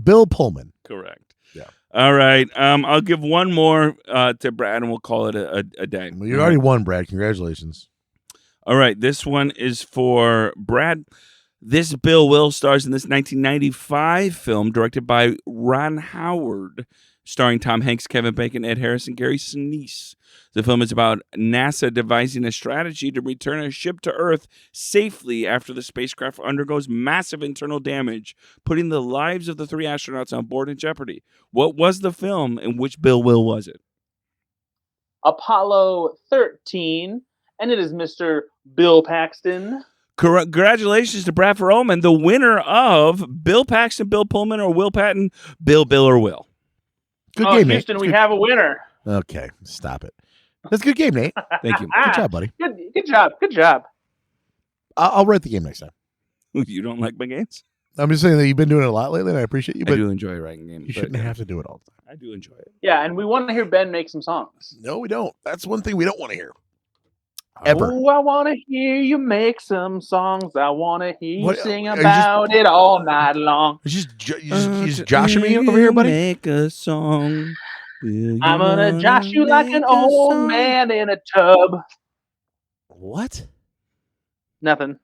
S2: Bill Pullman.
S4: Correct.
S2: Yeah.
S4: All right. I'll give one more to Brad, and we'll call it a day.
S2: Well, you already won, Brad. Congratulations.
S4: All right. This one is for Brad. This Bill Will stars in this 1995 film directed by Ron Howard starring Tom Hanks, Kevin Bacon, Ed Harris, and Gary Sinise. The film is about NASA devising a strategy to return a ship to Earth safely after the spacecraft undergoes massive internal damage, putting the lives of the 3 astronauts on board in jeopardy. What was the film, and which Bill Will was it?
S3: Apollo 13, and it is Mr. Bill Paxton.
S4: Congratulations to Bradford, Oman, the winner of Bill Paxton, Bill Pullman, or Will Patton, Bill or Will.
S2: Good game, Nate.
S3: Houston, we have a winner.
S2: Okay, stop it. That's a good game, Nate.
S4: Thank you.
S2: Good job, buddy.
S3: Good job.
S2: I'll write the game next time.
S4: You don't like my games?
S2: I'm just saying that you've been doing it a lot lately, and I appreciate you.
S4: I
S2: But
S4: do enjoy writing games.
S2: you shouldn't have to do it all the time.
S4: I do enjoy it.
S3: Yeah, and we want to hear Ben make some songs.
S2: No, we don't. That's one thing we don't want to hear. Ever.
S3: Oh, I want to hear you make some songs. I want to hear you
S2: What-
S3: sing
S2: are you
S3: about it all night long.
S2: You just joshing me over here, buddy?
S4: Make a song.
S3: I'm gonna josh you like an old man in a tub.
S2: What?
S3: Nothing.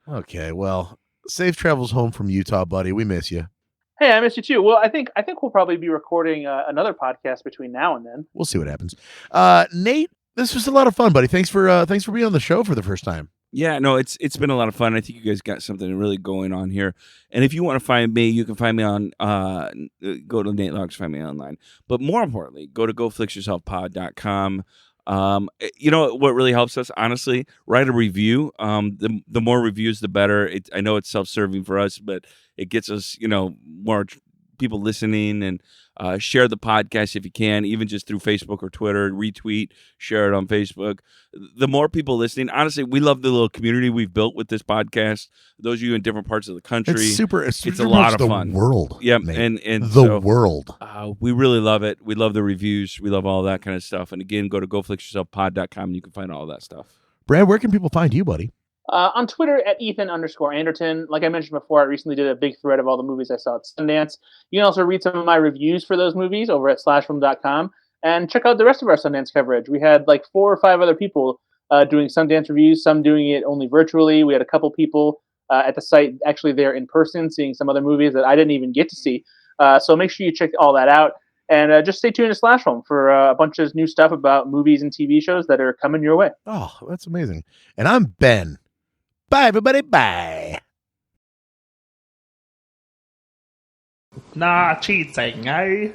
S2: Okay, well, safe travels home from Utah, buddy. We miss you.
S3: Hey, I miss you too. Well, I think we'll probably be recording another podcast between now and then.
S2: We'll see what happens. Nate, this was a lot of fun, buddy. Thanks for being on the show for the first time.
S4: Yeah, no, it's been a lot of fun. I think you guys got something really going on here. And if you want to find me, you can find me on go to Nate Loucks, find me online. But more importantly, go to goflixyourselfpod.com. You know what really helps us, honestly? Write a review. The more reviews, the better. I know it's self-serving for us, but it gets us, more people listening, and share the podcast if you can, even just through Facebook or Twitter. Retweet, share it on Facebook. The more people listening, honestly, we love the little community we've built with this podcast. Those of you in different parts of the country,
S2: It's
S4: a lot of
S2: the
S4: fun.
S2: World.
S4: Yep,
S2: Nate.
S4: and
S2: the
S4: so,
S2: world.
S4: we really love it. We love the reviews. We love all that kind of stuff. And again, go to goflixyourselfpod.com and you can find all that stuff.
S2: Brad, where can people find you, buddy?
S3: On Twitter at Ethan_Anderton. Like I mentioned before, I recently did a big thread of all the movies I saw at Sundance. You can also read some of my reviews for those movies over at slashfilm.com and check out the rest of our Sundance coverage. We had like 4 or 5 other people doing Sundance reviews, some doing it only virtually. We had a couple people at the site actually there in person seeing some other movies that I didn't even get to see. So make sure you check all that out. And just stay tuned to Slash Film for a bunch of new stuff about movies and TV shows that are coming your way.
S2: Oh, that's amazing. And I'm Ben. Bye, everybody. Bye.
S1: Nah, cheating, eh?